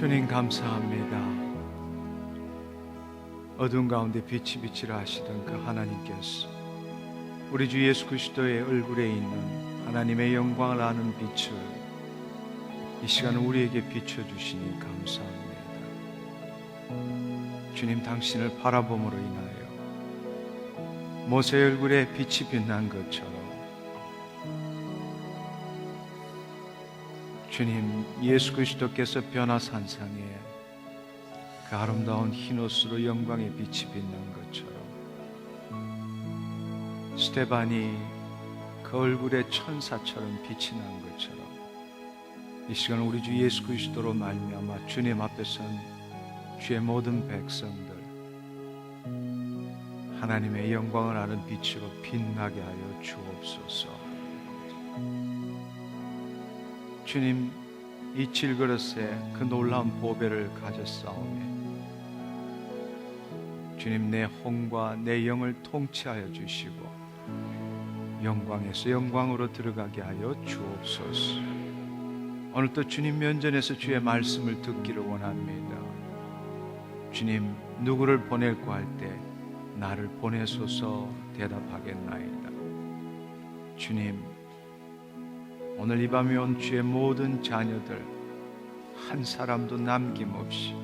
주님 감사합니다. 어두운 가운데 빛이 비치라 하시던 그 하나님께서 우리 주 예수 그리스도의 얼굴에 있는 하나님의 영광을 아는 빛을 이 시간 우리에게 비춰주시니 감사합니다. 주님, 당신을 바라봄으로 인하여 모세의 얼굴에 빛이 빛난 것처럼 주님, 예수 그리스도께서 변화산상에 그 아름다운 흰옷으로 영광의 빛이 빛난 것처럼 스데반이 그 얼굴에 천사처럼 빛이 난 것처럼 이 시간 우리 주 예수 그리스도로 말미암아 주님 앞에 선 주의 모든 백성들 하나님의 영광을 아는 빛으로 빛나게 하여 주옵소서. 주님, 이 질그릇에 그 놀라운 보배를 가졌사오매 주님, 내 혼과 내 영을 통치하여 주시고 영광에서 영광으로 들어가게 하여 주옵소서. 오늘도 주님 면전에서 주의 말씀을 듣기를 원합니다. 주님, 누구를 보낼고 할 때 나를 보내소서 대답하겠나이다. 주님, 오늘 이 밤에 온 주의 모든 자녀들 한 사람도 남김없이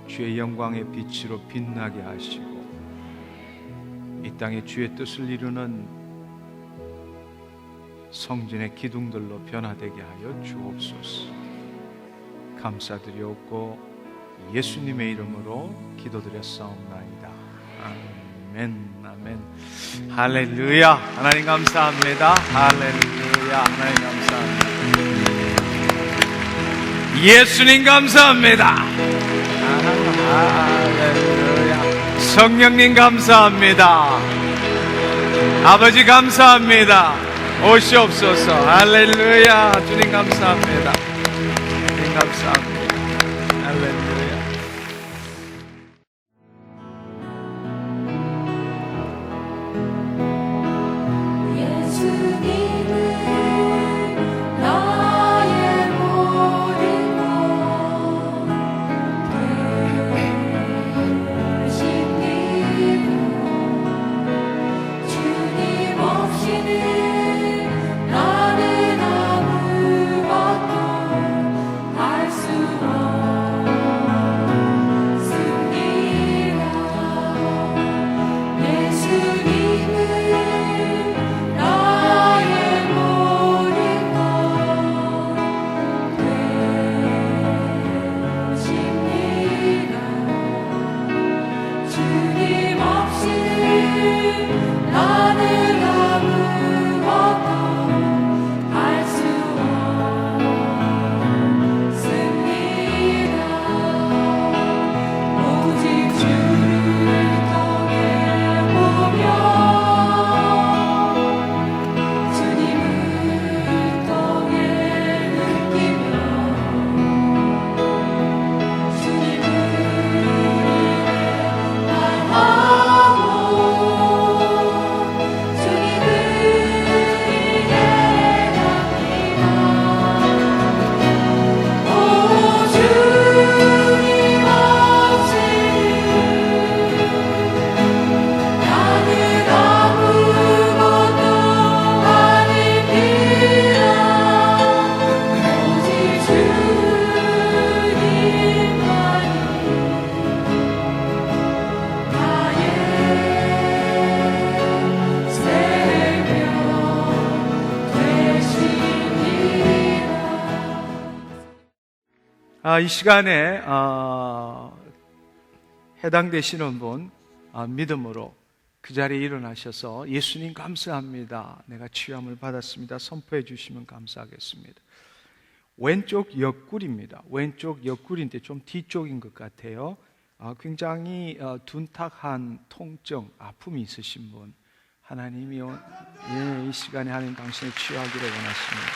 주의 영광의 빛으로 빛나게 하시고 이 땅에 주의 뜻을 이루는 성전의 기둥들로 변화되게 하여 주옵소서. 감사드리옵고 예수님의 이름으로 기도드렸사옵나이다. 아멘, 아멘. 할렐루야. 하나님 감사합니다. 할렐루야. 하나님 감사합니다. 예수님 감사합니다. 할렐루야. 성령님 감사합니다. 아버지 감사합니다. 오시옵소서. 할렐루야. 주님 감사합니다. 주님 감사합니다. 할렐루야. 이 시간에 해당되시는 분 믿음으로 그 자리에 일어나셔서 예수님 감사합니다, 내가 치유함을 받았습니다 선포해 주시면 감사하겠습니다. 왼쪽 옆구리입니다. 왼쪽 옆구리인데 좀 뒤쪽인 것 같아요. 굉장히 둔탁한 통증, 아픔이 있으신 분 하나님이 이 시간에 하나님 당신을 치유하기를 원하십니다.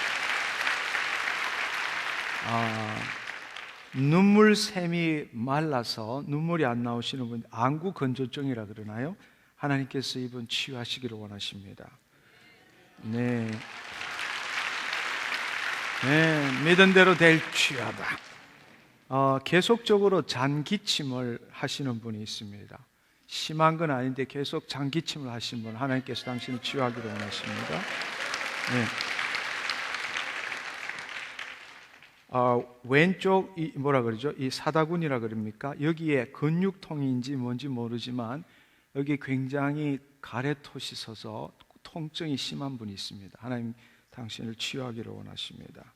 눈물샘이 말라서 눈물이 안 나오시는 분, 안구 건조증이라 그러나요? 하나님께서 이분 치유하시기를 원하십니다. 네, 믿은 대로 될 치유하다. 계속적으로 잔기침을 하시는 분이 있습니다. 심한 건 아닌데 계속 잔기침을 하신 분, 하나님께서 당신을 치유하기를 원하십니다. 네. 왼쪽 뭐라 그러죠? 이 사다구니라 그럽니까? 여기에 근육통인지 뭔지 모르지만 여기 굉장히 가래토시 서서 통증이 심한 분이 있습니다. 하나님 당신을 치유하기를 원하십니다.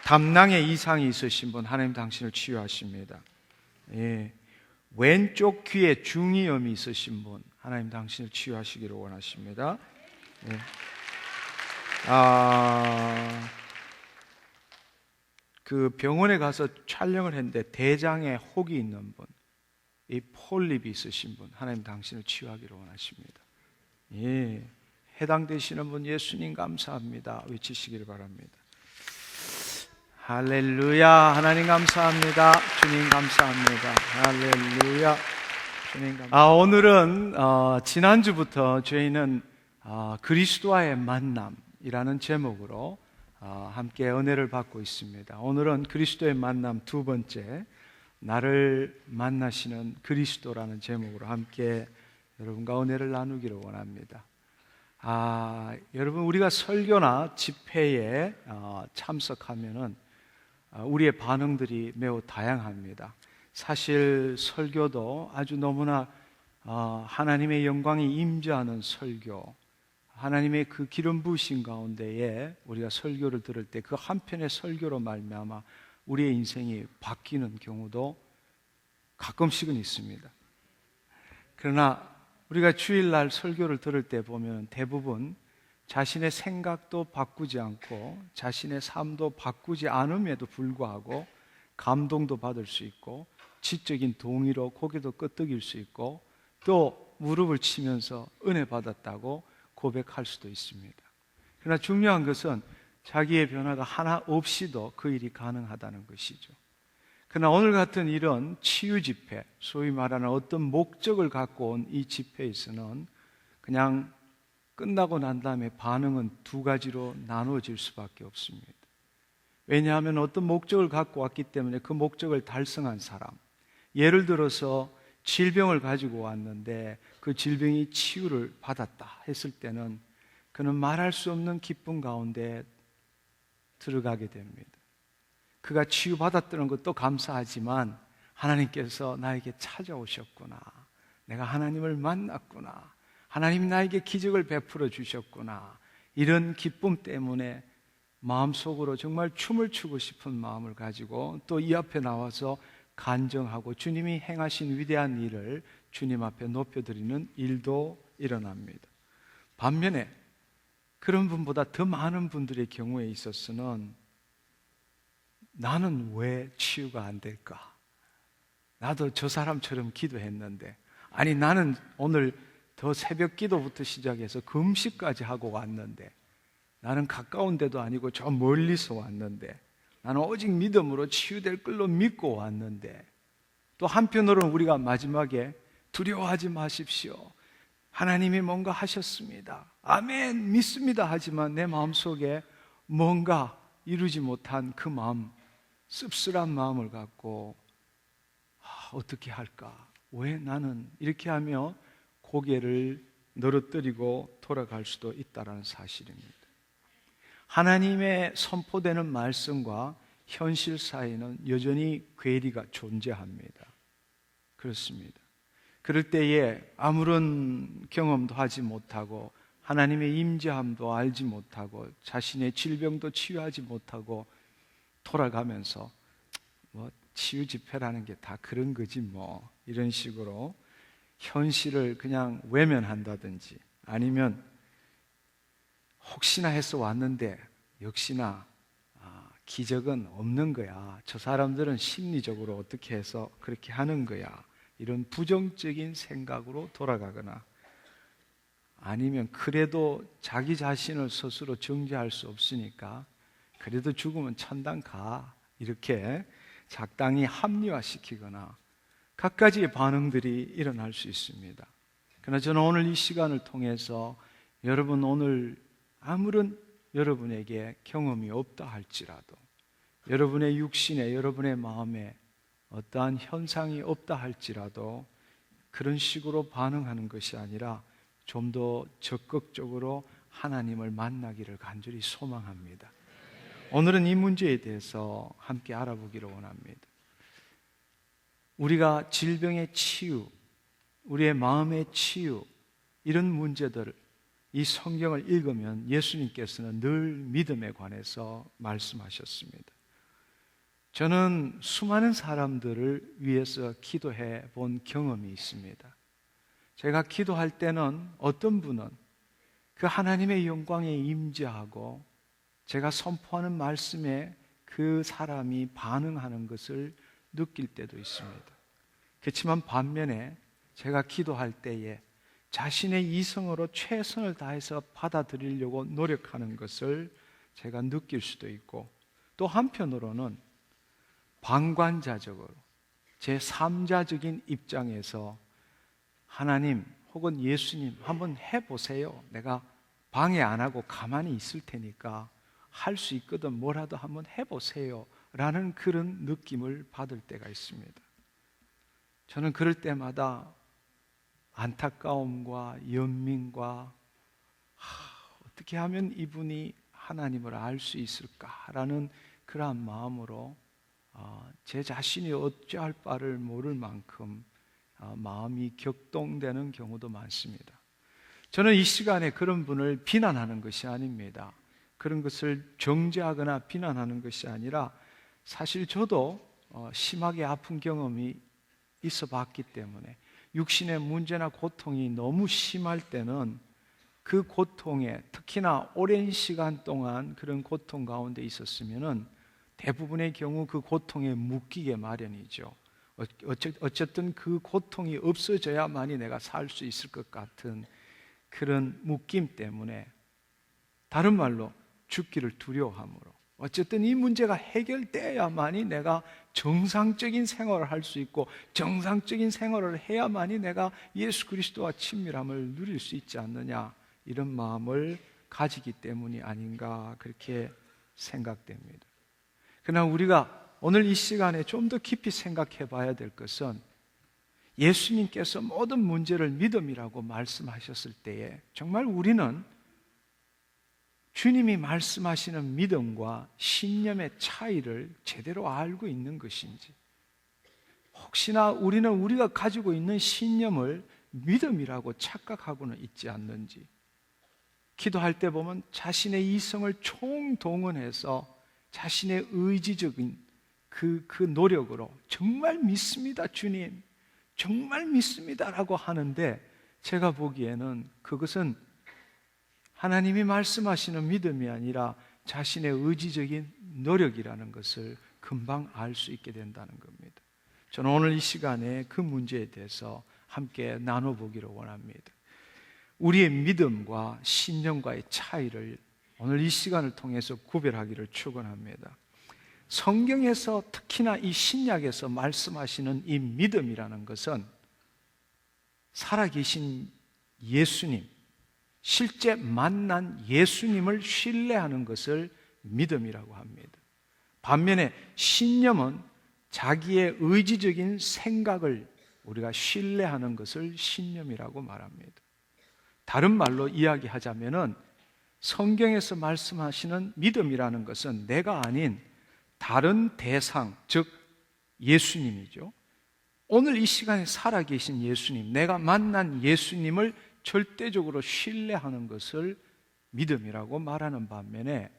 담낭에 이상이 있으신 분, 하나님 당신을 치유하십니다. 예. 왼쪽 귀에 중이염이 있으신 분, 하나님 당신을 치유하시기를 원하십니다. 예. 그 병원에 가서 촬영을 했는데 대장에 혹이 있는 분, 이 폴립이 있으신 분, 하나님 당신을 치유하기를 원하십니다. 예. 해당되시는 분 예수님 감사합니다 외치시기를 바랍니다. 할렐루야. 하나님 감사합니다. 주님 감사합니다. 할렐루야. 주님 감사합니다. 오늘은 지난주부터 저희는 그리스도와의 만남이라는 제목으로 함께 은혜를 받고 있습니다. 오늘은 그리스도의 만남 두 번째, 나를 만나시는 그리스도라는 제목으로 함께 여러분과 은혜를 나누기를 원합니다. 여러분, 우리가 설교나 집회에 참석하면은 우리의 반응들이 매우 다양합니다. 사실 설교도 아주 너무나 하나님의 영광이 임재하는 설교, 하나님의 그 기름 부으신 가운데에 우리가 설교를 들을 때 그 한편의 설교로 말미암아 우리의 인생이 바뀌는 경우도 가끔씩은 있습니다. 그러나 우리가 주일날 설교를 들을 때 보면 대부분 자신의 생각도 바꾸지 않고 자신의 삶도 바꾸지 않음에도 불구하고 감동도 받을 수 있고 지적인 동의로 고개도 끄덕일 수 있고 또 무릎을 치면서 은혜 받았다고 고백할 수도 있습니다. 그러나 중요한 것은 자기의 변화가 하나 없이도 그 일이 가능하다는 것이죠. 그러나 오늘 같은 이런 치유 집회, 소위 말하는 어떤 목적을 갖고 온 이 집회에서는 그냥 끝나고 난 다음에 반응은 두 가지로 나누어질 수밖에 없습니다. 왜냐하면 어떤 목적을 갖고 왔기 때문에 그 목적을 달성한 사람, 예를 들어서 질병을 가지고 왔는데 그 질병이 치유를 받았다 했을 때는 그는 말할 수 없는 기쁨 가운데 들어가게 됩니다. 그가 치유받았다는 것도 감사하지만 하나님께서 나에게 찾아오셨구나, 내가 하나님을 만났구나, 하나님이 나에게 기적을 베풀어 주셨구나, 이런 기쁨 때문에 마음속으로 정말 춤을 추고 싶은 마음을 가지고 또 이 앞에 나와서 간증하고 주님이 행하신 위대한 일을 주님 앞에 높여드리는 일도 일어납니다. 반면에 그런 분보다 더 많은 분들의 경우에 있어서는 나는 왜 치유가 안 될까? 나도 저 사람처럼 기도했는데, 아니 나는 오늘 더 새벽 기도부터 시작해서 금식까지 하고 왔는데, 나는 가까운 데도 아니고 저 멀리서 왔는데, 나는 오직 믿음으로 치유될 걸로 믿고 왔는데, 또 한편으로는 우리가 마지막에 두려워하지 마십시오, 하나님이 뭔가 하셨습니다, 아멘 믿습니다 하지만 내 마음속에 뭔가 이루지 못한 그 마음, 씁쓸한 마음을 갖고 어떻게 할까? 왜 나는? 이렇게 하며 고개를 늘어뜨리고 돌아갈 수도 있다는 사실입니다. 하나님의 선포되는 말씀과 현실 사이에는 여전히 괴리가 존재합니다. 그렇습니다. 그럴 때에 아무런 경험도 하지 못하고 하나님의 임재함도 알지 못하고 자신의 질병도 치유하지 못하고 돌아가면서 치유 집회라는 게 다 그런 거지 뭐, 이런 식으로 현실을 그냥 외면한다든지, 아니면 혹시나 해서 왔는데 역시나 기적은 없는 거야, 저 사람들은 심리적으로 어떻게 해서 그렇게 하는 거야, 이런 부정적인 생각으로 돌아가거나, 아니면 그래도 자기 자신을 스스로 정죄할 수 없으니까 그래도 죽으면 천당 가, 이렇게 작당히 합리화시키거나 갖가지의 반응들이 일어날 수 있습니다. 그러나 저는 오늘 이 시간을 통해서 여러분 오늘 아무런 여러분에게 경험이 없다 할지라도, 여러분의 육신에, 여러분의 마음에 어떠한 현상이 없다 할지라도 그런 식으로 반응하는 것이 아니라 좀 더 적극적으로 하나님을 만나기를 간절히 소망합니다. 오늘은 이 문제에 대해서 함께 알아보기를 원합니다. 우리가 질병의 치유, 우리의 마음의 치유, 이런 문제들, 이 성경을 읽으면 예수님께서는 늘 믿음에 관해서 말씀하셨습니다. 저는 수많은 사람들을 위해서 기도해 본 경험이 있습니다. 제가 기도할 때는 어떤 분은 그 하나님의 영광에 임재하고 제가 선포하는 말씀에 그 사람이 반응하는 것을 느낄 때도 있습니다. 그렇지만 반면에 제가 기도할 때에 자신의 이성으로 최선을 다해서 받아들이려고 노력하는 것을 제가 느낄 수도 있고, 또 한편으로는 방관자적으로 제3자적인 입장에서 하나님 혹은 예수님 한번 해보세요. 내가 방해 안 하고 가만히 있을 테니까 할 수 있거든 뭐라도 한번 해보세요 라는 그런 느낌을 받을 때가 있습니다. 저는 그럴 때마다 안타까움과 연민과 어떻게 하면 이분이 하나님을 알 수 있을까라는 그러한 마음으로 제 자신이 어찌할 바를 모를 만큼 마음이 격동되는 경우도 많습니다. 저는 이 시간에 그런 분을 비난하는 것이 아닙니다. 그런 것을 정죄하거나 비난하는 것이 아니라 사실 저도 심하게 아픈 경험이 있어 봤기 때문에 육신의 문제나 고통이 너무 심할 때는 그 고통에, 특히나 오랜 시간 동안 그런 고통 가운데 있었으면은 대부분의 경우 그 고통에 묶이게 마련이죠. 어쨌든 그 고통이 없어져야만이 내가 살 수 있을 것 같은 그런 묶임 때문에, 다른 말로 죽기를 두려워함으로, 어쨌든 이 문제가 해결돼야만이 내가 정상적인 생활을 할 수 있고 정상적인 생활을 해야만이 내가 예수 그리스도와 친밀함을 누릴 수 있지 않느냐, 이런 마음을 가지기 때문이 아닌가 그렇게 생각됩니다. 그러나 우리가 오늘 이 시간에 좀 더 깊이 생각해 봐야 될 것은, 예수님께서 모든 문제를 믿음이라고 말씀하셨을 때에 정말 우리는 주님이 말씀하시는 믿음과 신념의 차이를 제대로 알고 있는 것인지, 혹시나 우리는 우리가 가지고 있는 신념을 믿음이라고 착각하고는 있지 않는지, 기도할 때 보면 자신의 이성을 총동원해서 자신의 의지적인 그 노력으로 정말 믿습니다, 주님, 정말 믿습니다라고 하는데, 제가 보기에는 그것은 하나님이 말씀하시는 믿음이 아니라 자신의 의지적인 노력이라는 것을 금방 알 수 있게 된다는 겁니다. 저는 오늘 이 시간에 그 문제에 대해서 함께 나눠보기를 원합니다. 우리의 믿음과 신념과의 차이를 오늘 이 시간을 통해서 구별하기를 축원합니다. 성경에서 특히나 이 신약에서 말씀하시는 이 믿음이라는 것은 살아계신 예수님, 실제 만난 예수님을 신뢰하는 것을 믿음이라고 합니다. 반면에 신념은 자기의 의지적인 생각을 우리가 신뢰하는 것을 신념이라고 말합니다. 다른 말로 이야기하자면은 성경에서 말씀하시는 믿음이라는 것은 내가 아닌 다른 대상, 즉 예수님이죠. 오늘 이 시간에 살아계신 예수님, 내가 만난 예수님을 절대적으로 신뢰하는 것을 믿음이라고 말하는 반면에,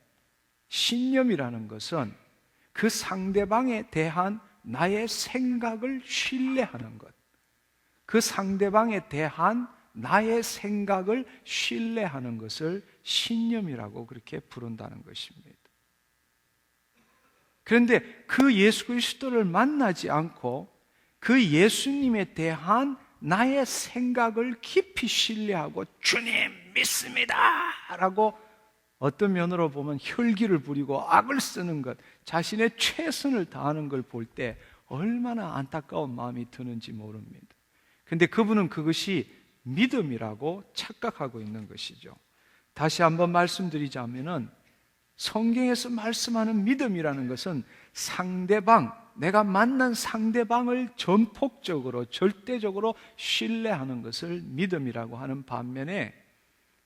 신념이라는 것은 그 상대방에 대한 나의 생각을 신뢰하는 것, 그 상대방에 대한 나의 생각을 신뢰하는 것을 신념이라고 그렇게 부른다는 것입니다. 그런데 그 예수 그리스도를 만나지 않고 그 예수님에 대한 나의 생각을 깊이 신뢰하고 주님 믿습니다 라고 어떤 면으로 보면 혈기를 부리고 악을 쓰는 것, 자신의 최선을 다하는 걸 볼 때 얼마나 안타까운 마음이 드는지 모릅니다. 그런데 그분은 그것이 믿음이라고 착각하고 있는 것이죠. 다시 한번 말씀드리자면은 성경에서 말씀하는 믿음이라는 것은 상대방, 내가 만난 상대방을 전폭적으로, 절대적으로 신뢰하는 것을 믿음이라고 하는 반면에,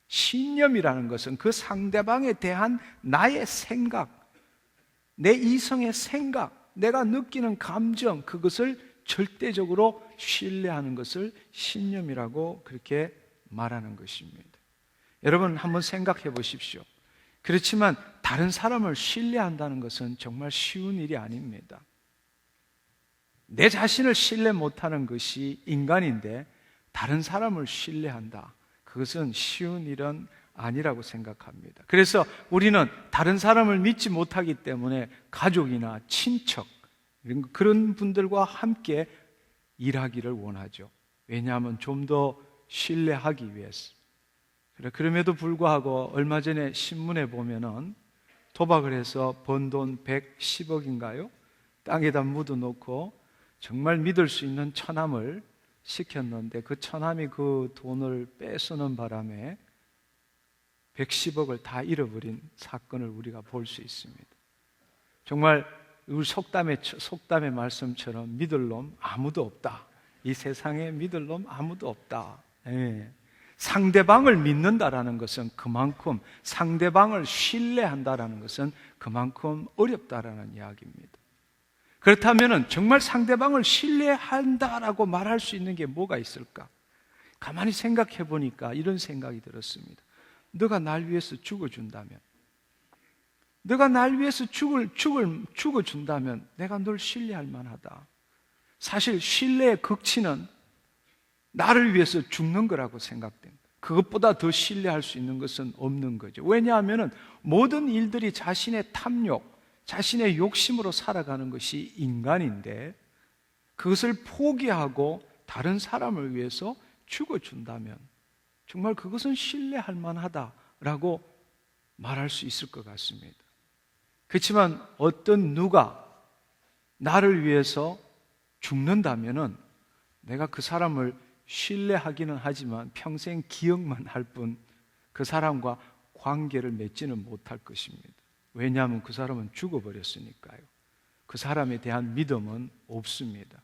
신념이라는 것은 그 상대방에 대한 나의 생각, 내 이성의 생각, 내가 느끼는 감정, 그것을 절대적으로 신뢰하는 것을 신념이라고 그렇게 말하는 것입니다. 여러분 한번 생각해 보십시오. 그렇지만 다른 사람을 신뢰한다는 것은 정말 쉬운 일이 아닙니다. 내 자신을 신뢰 못하는 것이 인간인데 다른 사람을 신뢰한다, 그것은 쉬운 일은 아니라고 생각합니다. 그래서 우리는 다른 사람을 믿지 못하기 때문에 가족이나 친척, 그런 분들과 함께 일하기를 원하죠. 왜냐하면 좀 더 신뢰하기 위해서. 그럼에도 불구하고 얼마 전에 신문에 보면은 도박을 해서 번 돈 110억인가요? 땅에다 묻어놓고 정말 믿을 수 있는 처남을 시켰는데 그 처남이 그 돈을 뺏어는 바람에 110억을 다 잃어버린 사건을 우리가 볼 수 있습니다. 정말 우리 속담의 말씀처럼 믿을 놈 아무도 없다. 이 세상에 믿을 놈 아무도 없다. 예. 상대방을 믿는다라는 것은 그만큼, 상대방을 신뢰한다라는 것은 그만큼 어렵다라는 이야기입니다. 그렇다면 정말 상대방을 신뢰한다라고 말할 수 있는 게 뭐가 있을까? 가만히 생각해 보니까 이런 생각이 들었습니다. 너가 날 위해서 죽어준다면, 너가 날 위해서 죽어준다면 내가 널 신뢰할 만하다. 사실 신뢰의 극치는 나를 위해서 죽는 거라고 생각됩니다. 그것보다 더 신뢰할 수 있는 것은 없는 거죠. 왜냐하면 모든 일들이 자신의 탐욕, 자신의 욕심으로 살아가는 것이 인간인데 그것을 포기하고 다른 사람을 위해서 죽어준다면 정말 그것은 신뢰할 만하다라고 말할 수 있을 것 같습니다. 그렇지만 어떤 누가 나를 위해서 죽는다면은 내가 그 사람을 신뢰하기는 하지만 평생 기억만 할 뿐 그 사람과 관계를 맺지는 못할 것입니다. 왜냐하면 그 사람은 죽어버렸으니까요. 그 사람에 대한 믿음은 없습니다.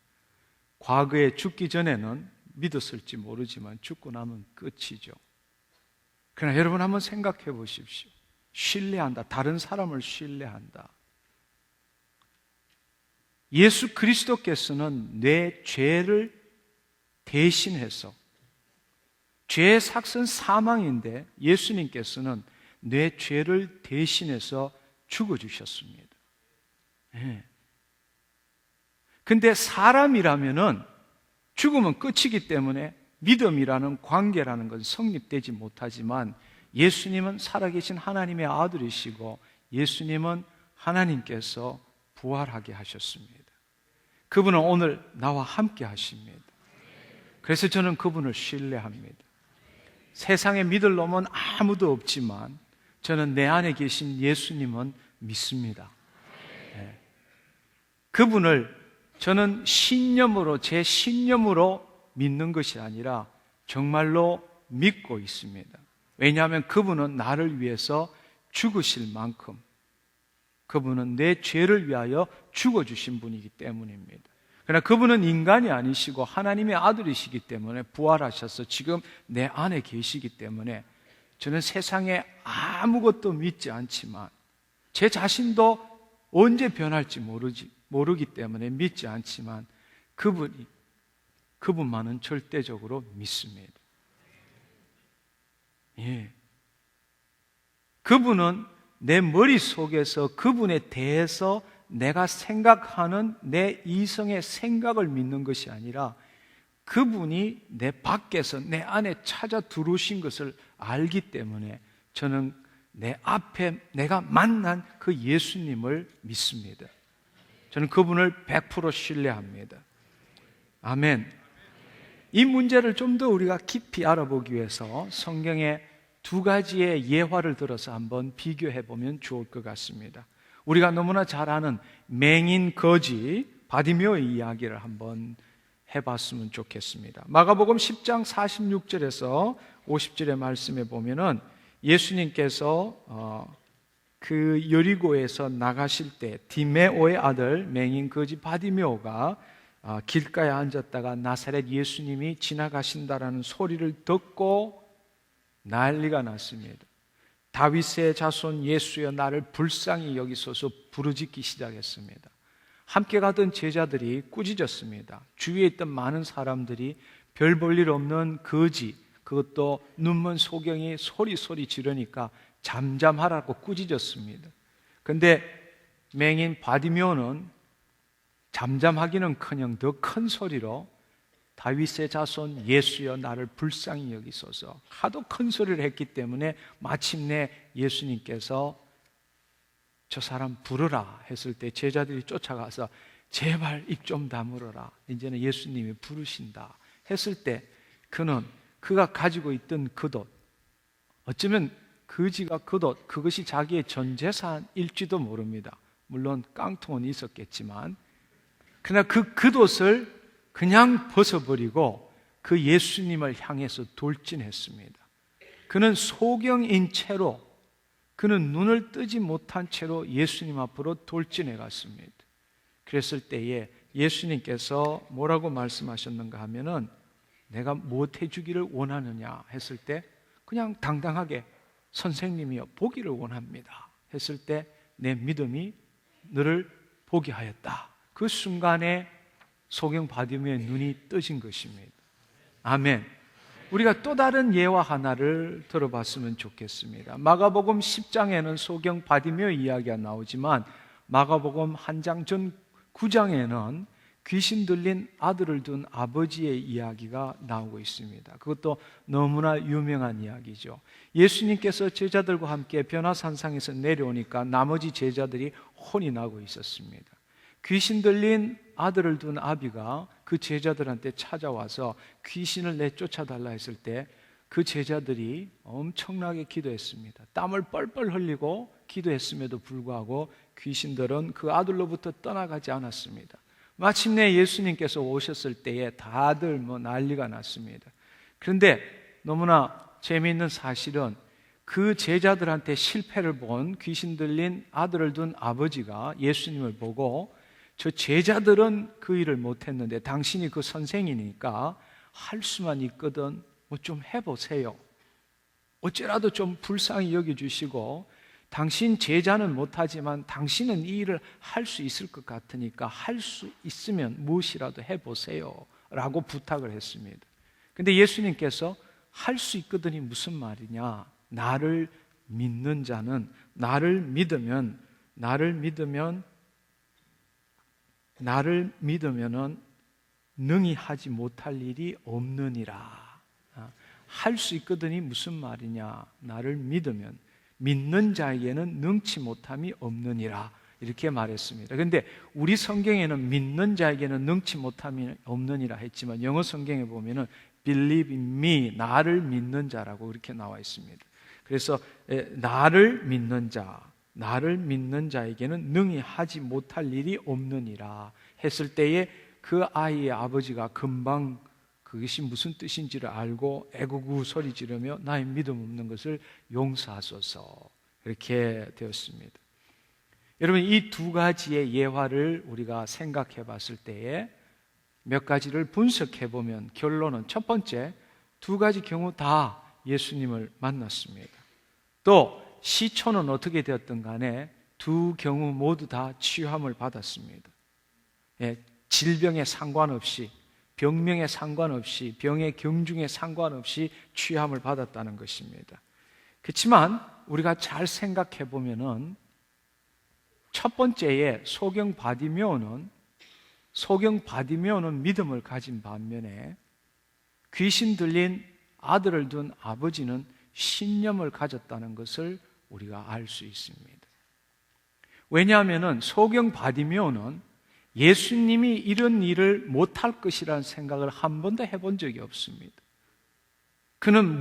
과거에 죽기 전에는 믿었을지 모르지만 죽고 나면 끝이죠. 그러나 여러분 한번 생각해 보십시오. 신뢰한다, 다른 사람을 신뢰한다. 예수 그리스도께서는 내 죄를 대신해서, 죄의 삭은 사망인데 예수님께서는 내 죄를 대신해서 죽어주셨습니다. 네. 근데 사람이라면은 죽으면 끝이기 때문에 믿음이라는 관계라는 것은 성립되지 못하지만 예수님은 살아계신 하나님의 아들이시고 예수님은 하나님께서 부활하게 하셨습니다. 그분은 오늘 나와 함께 하십니다. 그래서 저는 그분을 신뢰합니다. 세상에 믿을 놈은 아무도 없지만 저는 내 안에 계신 예수님은 믿습니다. 네. 그분을 저는 신념으로, 제 신념으로 믿는 것이 아니라 정말로 믿고 있습니다. 왜냐하면 그분은 나를 위해서 죽으실 만큼 그분은 내 죄를 위하여 죽어주신 분이기 때문입니다. 그러나 그분은 인간이 아니시고 하나님의 아들이시기 때문에 부활하셔서 지금 내 안에 계시기 때문에 저는 세상에 아무것도 믿지 않지만 제 자신도 언제 변할지 모르기 때문에 믿지 않지만 그분만은 절대적으로 믿습니다. 예. 그분은 내 머릿속에서 그분에 대해서 내가 생각하는 내 이성의 생각을 믿는 것이 아니라 그분이 내 밖에서 내 안에 찾아 들어오신 것을 알기 때문에 저는 내 앞에 내가 만난 그 예수님을 믿습니다. 저는 그분을 100% 신뢰합니다. 아멘. 이 문제를 좀 더 우리가 깊이 알아보기 위해서 성경의 두 가지의 예화를 들어서 한번 비교해 보면 좋을 것 같습니다. 우리가 너무나 잘 아는 맹인 거지 바디메오의 이야기를 한번 해봤으면 좋겠습니다. 마가복음 10장 46절에서 50절의 말씀에 보면은 예수님께서 그 여리고에서 나가실 때 디메오의 아들 맹인 거지 바디메오가 길가에 앉았다가 나사렛 예수님이 지나가신다라는 소리를 듣고 난리가 났습니다. 다윗의 자손 예수여 나를 불쌍히 여기소서 부르짖기 시작했습니다. 함께 가던 제자들이 꾸짖었습니다. 주위에 있던 많은 사람들이 별 볼 일 없는 거지, 그것도 눈먼 소경이 소리 지르니까 잠잠하라고 꾸짖었습니다. 그런데 맹인 바디메오는 잠잠하기는커녕 더 큰 소리로 다윗의 자손 예수여 나를 불쌍히 여기소서, 하도 큰 소리를 했기 때문에 마침내 예수님께서 저 사람 부르라 했을 때 제자들이 쫓아가서 제발 입 좀 다물어라, 이제는 예수님이 부르신다 했을 때 그가 가지고 있던 겉옷, 어쩌면 거지가 겉옷, 그것이 자기의 전 재산일지도 모릅니다. 물론 깡통은 있었겠지만, 그러나 그 겉옷을 그냥 벗어버리고 그 예수님을 향해서 돌진했습니다. 그는 소경인 채로, 그는 눈을 뜨지 못한 채로 예수님 앞으로 돌진해 갔습니다. 그랬을 때에 예수님께서 뭐라고 말씀하셨는가 하면은, 내가 무엇 해주기를 원하느냐 했을 때 그냥 당당하게 선생님이여 보기를 원합니다 했을 때 내 믿음이 너를 보게 하였다. 그 순간에 소경 바디메오의 눈이 떠진 것입니다. 아멘. 우리가 또 다른 예화 하나를 들어봤으면 좋겠습니다. 마가복음 10장에는 소경 바디메오 이야기가 나오지만 마가복음 한 장 전 9장에는 귀신 들린 아들을 둔 아버지의 이야기가 나오고 있습니다. 그것도 너무나 유명한 이야기죠. 예수님께서 제자들과 함께 변화산상에서 내려오니까 나머지 제자들이 혼이 나고 있었습니다. 귀신 들린 아들을 둔 아비가 그 제자들한테 찾아와서 귀신을 내쫓아달라 했을 때 그 제자들이 엄청나게 기도했습니다. 땀을 뻘뻘 흘리고 기도했음에도 불구하고 귀신들은 그 아들로부터 떠나가지 않았습니다. 마침내 예수님께서 오셨을 때에 다들 난리가 났습니다. 그런데 너무나 재미있는 사실은 그 제자들한테 실패를 본 귀신 들린 아들을 둔 아버지가 예수님을 보고, 저 제자들은 그 일을 못했는데 당신이 그 선생이니까 할 수만 있거든 뭐 좀 해보세요. 어째라도 좀 불쌍히 여겨주시고, 당신 제자는 못하지만 당신은 이 일을 할 수 있을 것 같으니까 할 수 있으면 무엇이라도 해보세요 라고 부탁을 했습니다. 근데 예수님께서 할 수 있거든이 무슨 말이냐, 나를 믿는 자는, 나를 믿으면은 능히 하지 못할 일이 없느니라. 할 수 있거든이 무슨 말이냐, 나를 믿으면 믿는 자에게는 능치 못함이 없느니라, 이렇게 말했습니다. 그런데 우리 성경에는 믿는 자에게는 능치 못함이 없느니라 했지만 영어 성경에 보면은 believe in me, 나를 믿는 자라고 이렇게 나와 있습니다. 그래서 나를 믿는 자에게는 능히 하지 못할 일이 없느니라 했을 때에 그 아이의 아버지가 금방 그것이 무슨 뜻인지를 알고 애구구 소리 지르며 나의 믿음 없는 것을 용서하소서, 이렇게 되었습니다. 여러분, 이 두 가지의 예화를 우리가 생각해 봤을 때에 몇 가지를 분석해 보면 결론은, 첫 번째, 두 가지 경우 다 예수님을 만났습니다. 또 시초는 어떻게 되었든 간에 두 경우 모두 다 치유함을 받았습니다. 질병에 상관없이, 병명에 상관없이, 병의 경중에 상관없이 취함을 받았다는 것입니다. 그렇지만 우리가 잘 생각해 보면은 첫 번째에 소경 바디메오는 믿음을 가진 반면에 귀신 들린 아들을 둔 아버지는 신념을 가졌다는 것을 우리가 알 수 있습니다. 왜냐하면 소경 바디메오는 예수님이 이런 일을 못할 것이라는 생각을 한 번도 해본 적이 없습니다. 그는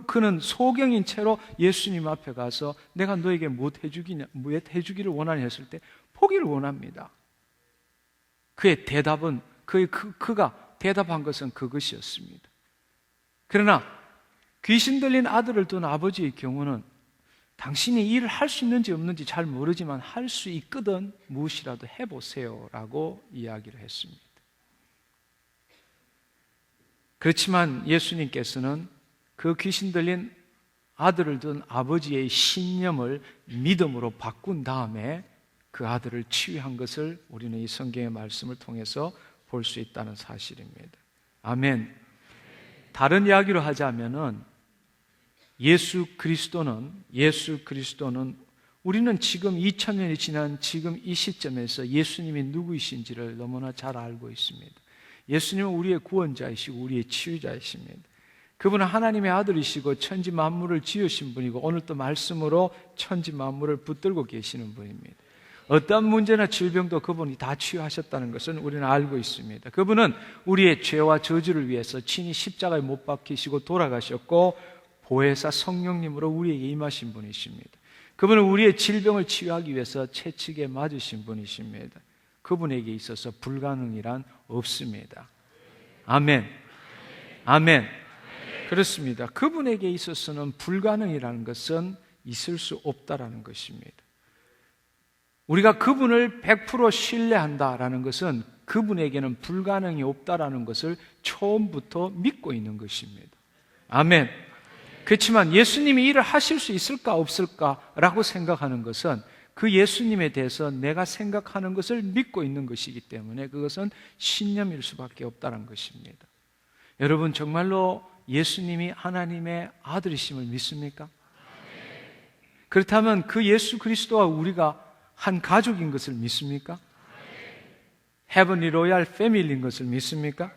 그는 소경인 채로 예수님 앞에 가서 내가 너에게 무엇 해주기를 원하냐 했을 때 포기를 원합니다. 그의 대답은, 그가 대답한 것은 그것이었습니다. 그러나 귀신 들린 아들을 둔 아버지의 경우는 당신이 이 일을 할 수 있는지 없는지 잘 모르지만 할 수 있거든 무엇이라도 해보세요 라고 이야기를 했습니다. 그렇지만 예수님께서는 그 귀신 들린 아들을 둔 아버지의 신념을 믿음으로 바꾼 다음에 그 아들을 치유한 것을 우리는 이 성경의 말씀을 통해서 볼 수 있다는 사실입니다. 아멘. 다른 이야기로 하자면은 예수 그리스도는 우리는 지금 2000년이 지난 지금 이 시점에서 예수님이 누구이신지를 너무나 잘 알고 있습니다. 예수님은 우리의 구원자이시고 우리의 치유자이십니다. 그분은 하나님의 아들이시고 천지 만물을 지으신 분이고 오늘 또 말씀으로 천지 만물을 붙들고 계시는 분입니다. 어떤 문제나 질병도 그분이 다 치유하셨다는 것은 우리는 알고 있습니다. 그분은 우리의 죄와 저주를 위해서 친히 십자가에 못 박히시고 돌아가셨고 보혜사 성령님으로 우리에게 임하신 분이십니다. 그분은 우리의 질병을 치유하기 위해서 채찍에 맞으신 분이십니다. 그분에게 있어서 불가능이란 없습니다. 아멘. 아멘. 그렇습니다. 그분에게 있어서는 불가능이라는 것은 있을 수 없다라는 것입니다. 우리가 그분을 100% 신뢰한다라는 것은 그분에게는 불가능이 없다라는 것을 처음부터 믿고 있는 것입니다. 아멘. 그렇지만 예수님이 일을 하실 수 있을까 없을까라고 생각하는 것은 그 예수님에 대해서 내가 생각하는 것을 믿고 있는 것이기 때문에 그것은 신념일 수밖에 없다는 것입니다. 여러분 정말로 예수님이 하나님의 아들이심을 믿습니까? 그렇다면 그 예수 그리스도와 우리가 한 가족인 것을 믿습니까? 헤븐리 로얄 패밀리인 것을 믿습니까?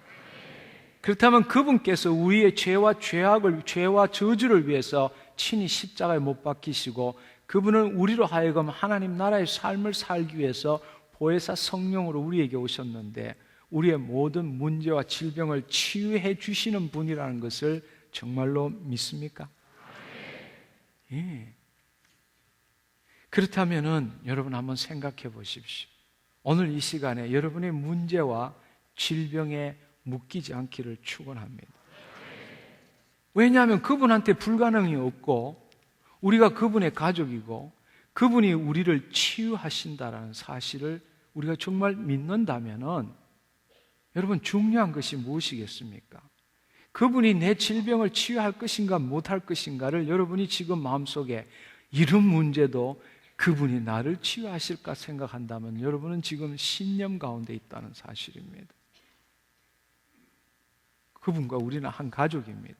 그렇다면 그분께서 우리의 죄와 저주를 위해서 친히 십자가에 못 박히시고 그분은 우리로 하여금 하나님 나라의 삶을 살기 위해서 보혜사 성령으로 우리에게 오셨는데 우리의 모든 문제와 질병을 치유해 주시는 분이라는 것을 정말로 믿습니까? 예. 그렇다면은 여러분 한번 생각해 보십시오. 오늘 이 시간에 여러분의 문제와 질병에 묶이지 않기를 축원합니다. 왜냐하면 그분한테 불가능이 없고 우리가 그분의 가족이고 그분이 우리를 치유하신다라는 사실을 우리가 정말 믿는다면은 여러분 중요한 것이 무엇이겠습니까? 그분이 내 질병을 치유할 것인가 못할 것인가를 여러분이 지금 마음속에 이런 문제도 그분이 나를 치유하실까 생각한다면 여러분은 지금 신념 가운데 있다는 사실입니다. 그분과 우리는 한 가족입니다.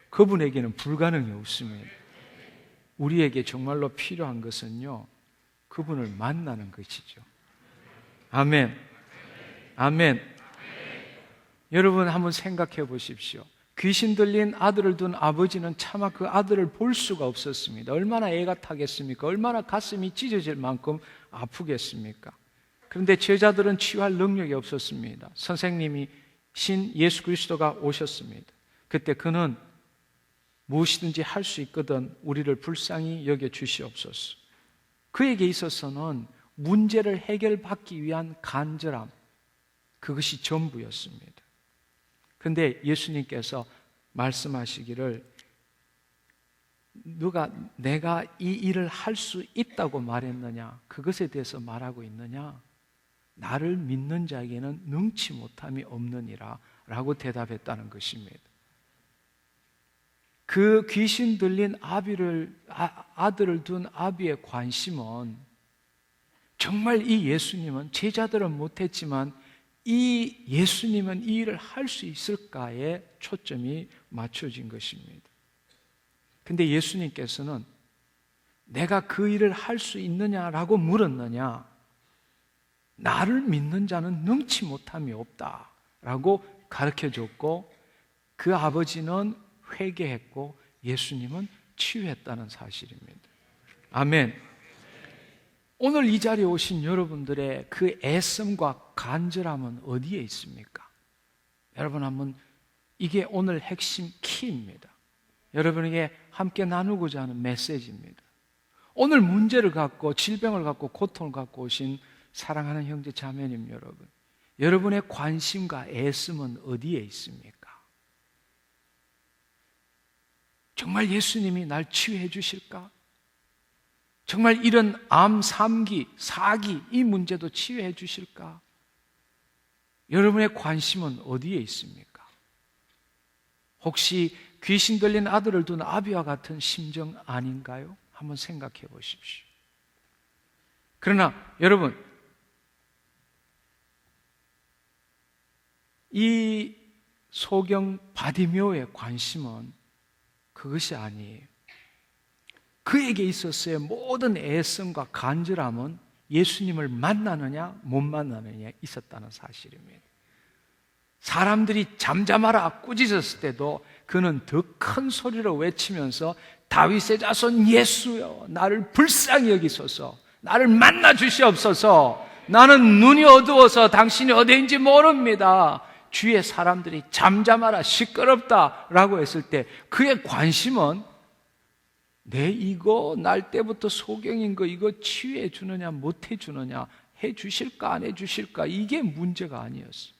그분에게는 불가능이 없습니다. 우리에게 정말로 필요한 것은요, 그분을 만나는 것이죠. 아멘. 아멘. 여러분 한번 생각해 보십시오. 귀신 들린 아들을 둔 아버지는 차마 그 아들을 볼 수가 없었습니다. 얼마나 애가 타겠습니까? 얼마나 가슴이 찢어질 만큼 아프겠습니까? 그런데 제자들은 치유할 능력이 없었습니다. 선생님이 신 예수 그리스도가 오셨습니다. 그때 그는 무엇이든지 할 수 있거든 우리를 불쌍히 여겨 주시옵소서. 그에게 있어서는 문제를 해결받기 위한 간절함, 그것이 전부였습니다. 그런데 예수님께서 말씀하시기를 내가 이 일을 할 수 있다고 말했느냐? 그것에 대해서 말하고 있느냐? 나를 믿는 자에게는 능치 못함이 없느니라 라고 대답했다는 것입니다. 그 귀신 들린 아들을 둔 아비의 관심은 정말 이 예수님은 제자들은 못했지만 이 예수님은 이 일을 할 수 있을까에 초점이 맞춰진 것입니다. 근데 예수님께서는 내가 그 일을 할 수 있느냐라고 물었느냐? 나를 믿는 자는 능치 못함이 없다라고 가르쳐줬고 그 아버지는 회개했고 예수님은 치유했다는 사실입니다. 아멘. 오늘 이 자리에 오신 여러분들의 그 애씀과 간절함은 어디에 있습니까? 여러분 한번 이게 오늘 핵심 키입니다. 여러분에게 함께 나누고자 하는 메시지입니다. 오늘 문제를 갖고 질병을 갖고 고통을 갖고 오신 사랑하는 형제 자매님 여러분, 여러분의 관심과 애씀은 어디에 있습니까? 정말 예수님이 날 치유해 주실까? 정말 이런 암 3기, 4기 이 문제도 치유해 주실까? 여러분의 관심은 어디에 있습니까? 혹시 귀신 들린 아들을 둔 아비와 같은 심정 아닌가요? 한번 생각해 보십시오. 그러나 여러분, 이 소경 바디메오의 관심은 그것이 아니에요. 그에게 있었어의 모든 애씀과 간절함은 예수님을 만나느냐 못 만나느냐에 있었다는 사실입니다. 사람들이 잠잠하라 꾸짖었을 때도 그는 더 큰 소리로 외치면서 다윗의 자손 예수여, 나를 불쌍히 여기소서, 나를 만나 주시옵소서, 나는 눈이 어두워서 당신이 어디인지 모릅니다. 주위의 사람들이 잠잠하라, 시끄럽다 라고 했을 때 그의 관심은 내 이거 날 때부터 소경인 거 이거 치유해 주느냐 못 해주느냐, 해 주실까 안 해 주실까, 이게 문제가 아니었어요.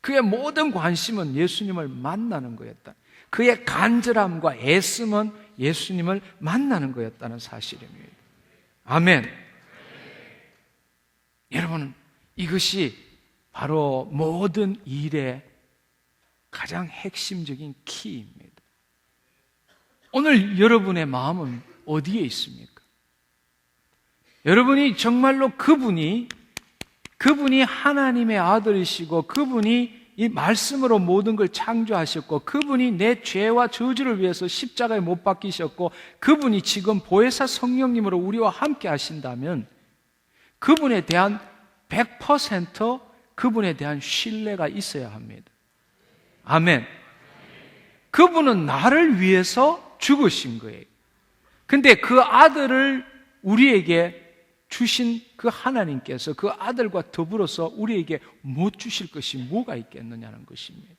그의 모든 관심은 예수님을 만나는 거였다. 그의 간절함과 애씀은 예수님을 만나는 거였다는 사실입니다. 아멘. 여러분, 이것이 바로 모든 일의 가장 핵심적인 키입니다. 오늘 여러분의 마음은 어디에 있습니까? 여러분이 정말로 그분이 하나님의 아들이시고 그분이 이 말씀으로 모든 걸 창조하셨고 그분이 내 죄와 저주를 위해서 십자가에 못 박히셨고 그분이 지금 보혜사 성령님으로 우리와 함께 하신다면 그분에 대한 100% 그분에 대한 신뢰가 있어야 합니다. 아멘. 그분은 나를 위해서 죽으신 거예요. 근데 그 아들을 우리에게 주신 그 하나님께서 그 아들과 더불어서 우리에게 못 주실 것이 뭐가 있겠느냐는 것입니다.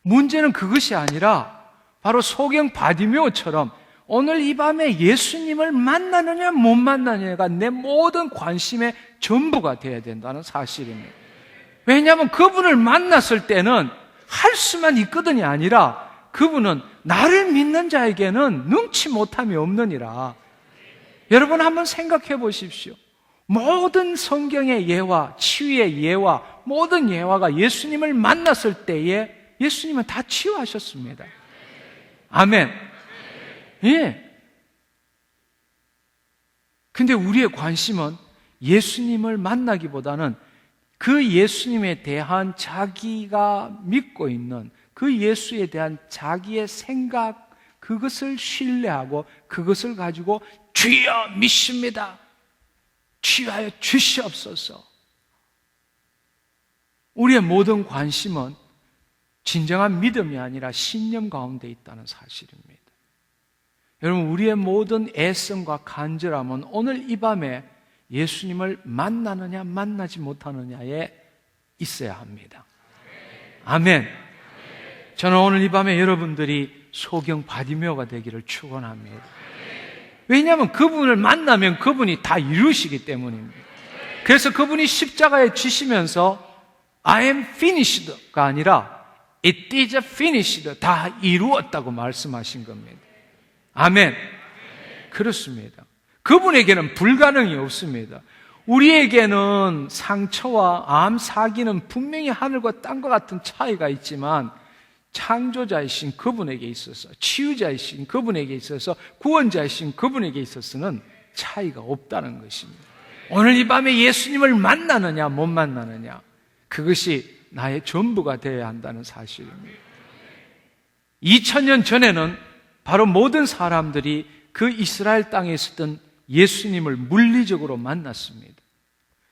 문제는 그것이 아니라 바로 소경 바디메오처럼 오늘 이 밤에 예수님을 만나느냐 못 만나느냐가 내 모든 관심의 전부가 되어야 된다는 사실입니다. 왜냐하면 그분을 만났을 때는 할 수만 있거든이 아니라 그분은 나를 믿는 자에게는 능치 못함이 없느니라. 여러분 한번 생각해 보십시오. 모든 성경의 예화, 치유의 예화, 모든 예화가 예수님을 만났을 때에 예수님은 다 치유하셨습니다. 아멘. 예. 근데 우리의 관심은 예수님을 만나기보다는 그 예수님에 대한 자기가 믿고 있는 그 예수에 대한 자기의 생각, 그것을 신뢰하고 그것을 가지고 주여 믿습니다, 치유하여 주시옵소서. 우리의 모든 관심은 진정한 믿음이 아니라 신념 가운데 있다는 사실입니다. 여러분, 우리의 모든 애씀과 간절함은 오늘 이 밤에 예수님을 만나느냐 만나지 못하느냐에 있어야 합니다. 아멘. 저는 오늘 이 밤에 여러분들이 소경 바디메오가 되기를 축원합니다. 왜냐하면 그분을 만나면 그분이 다 이루시기 때문입니다. 그래서 그분이 십자가에 지시면서 I am finished가 아니라 It is finished, 다 이루었다고 말씀하신 겁니다. 아멘. 그렇습니다. 그분에게는 불가능이 없습니다. 우리에게는 상처와 암, 사기는 분명히 하늘과 땅과 같은 차이가 있지만 창조자이신 그분에게 있어서, 치유자이신 그분에게 있어서, 구원자이신 그분에게 있어서는 차이가 없다는 것입니다. 오늘 이 밤에 예수님을 만나느냐 못 만나느냐, 그것이 나의 전부가 되어야 한다는 사실입니다. 2000년 전에는 바로 모든 사람들이 그 이스라엘 땅에 있었던 예수님을 물리적으로 만났습니다.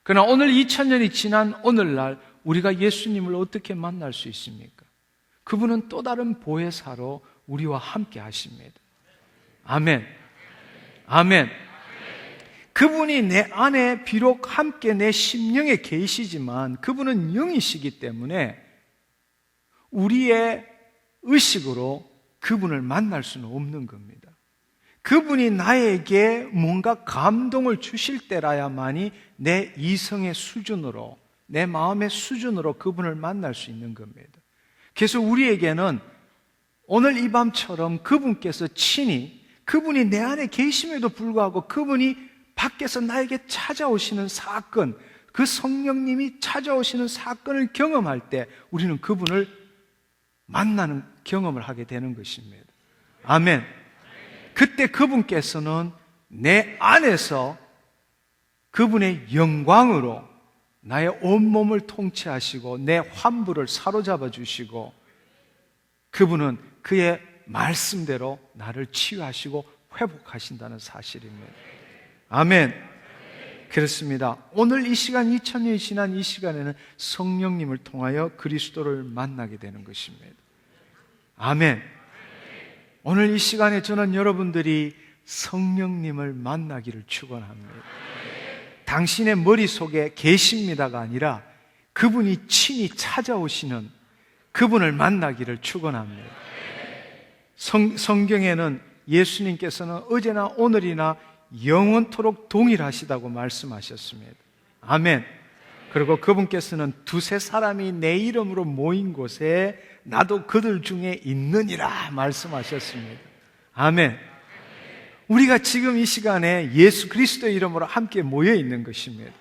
그러나 오늘 2000년이 지난 오늘날 우리가 예수님을 어떻게 만날 수 있습니까? 그분은 또 다른 보혜사로 우리와 함께 하십니다. 아멘. 아멘. 그분이 내 안에 비록 함께 내 심령에 계시지만 그분은 영이시기 때문에 우리의 의식으로 그분을 만날 수는 없는 겁니다. 그분이 나에게 뭔가 감동을 주실 때라야만이 내 이성의 수준으로, 내 마음의 수준으로 그분을 만날 수 있는 겁니다. 그래서 우리에게는 오늘 이 밤처럼 그분께서 친히 그분이 내 안에 계심에도 불구하고 그분이 밖에서 나에게 찾아오시는 사건, 그 성령님이 찾아오시는 사건을 경험할 때 우리는 그분을 만나는 경험을 하게 되는 것입니다. 아멘. 그때 그분께서는 내 안에서 그분의 영광으로 나의 온몸을 통치하시고 내 환부를 사로잡아 주시고 그분은 그의 말씀대로 나를 치유하시고 회복하신다는 사실입니다. 아멘. 그렇습니다. 오늘 이 시간 2000년이 지난 이 시간에는 성령님을 통하여 그리스도를 만나게 되는 것입니다. 아멘. 오늘 이 시간에 저는 여러분들이 성령님을 만나기를 축원합니다. 당신의 머릿속에 계십니다가 아니라 그분이 친히 찾아오시는 그분을 만나기를 축원합니다. 성경에는 예수님께서는 어제나 오늘이나 영원토록 동일하시다고 말씀하셨습니다. 아멘. 그리고 그분께서는 두세 사람이 내 이름으로 모인 곳에 나도 그들 중에 있느니라 말씀하셨습니다. 아멘. 우리가 지금 이 시간에 예수 그리스도의 이름으로 함께 모여 있는 것입니다.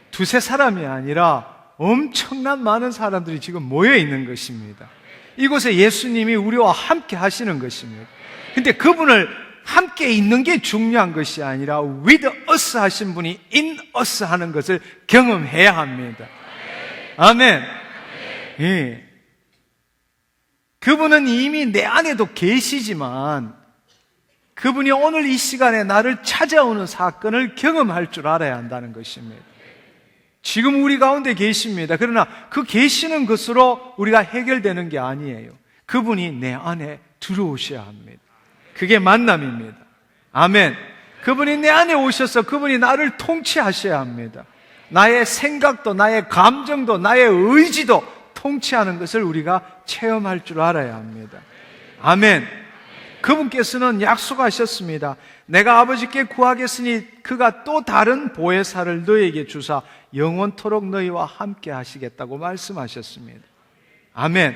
두세 사람이 아니라 엄청난 많은 사람들이 지금 모여 있는 것입니다. 이곳에 예수님이 우리와 함께 하시는 것입니다. 근데 그분을 함께 있는 게 중요한 것이 아니라 with us 하신 분이 in us 하는 것을 경험해야 합니다. 아멘. 예. 그분은 이미 내 안에도 계시지만 그분이 오늘 이 시간에 나를 찾아오는 사건을 경험할 줄 알아야 한다는 것입니다. 지금 우리 가운데 계십니다. 그러나 그 계시는 것으로 우리가 해결되는 게 아니에요. 그분이 내 안에 들어오셔야 합니다. 그게 만남입니다. 아멘. 그분이 내 안에 오셔서 그분이 나를 통치하셔야 합니다. 나의 생각도 나의 감정도 나의 의지도 통치하는 것을 우리가 체험할 줄 알아야 합니다. 아멘. 그분께서는 약속하셨습니다. 내가 아버지께 구하겠으니 그가 또 다른 보혜사를 너에게 주사 영원토록 너희와 함께 하시겠다고 말씀하셨습니다. 아멘.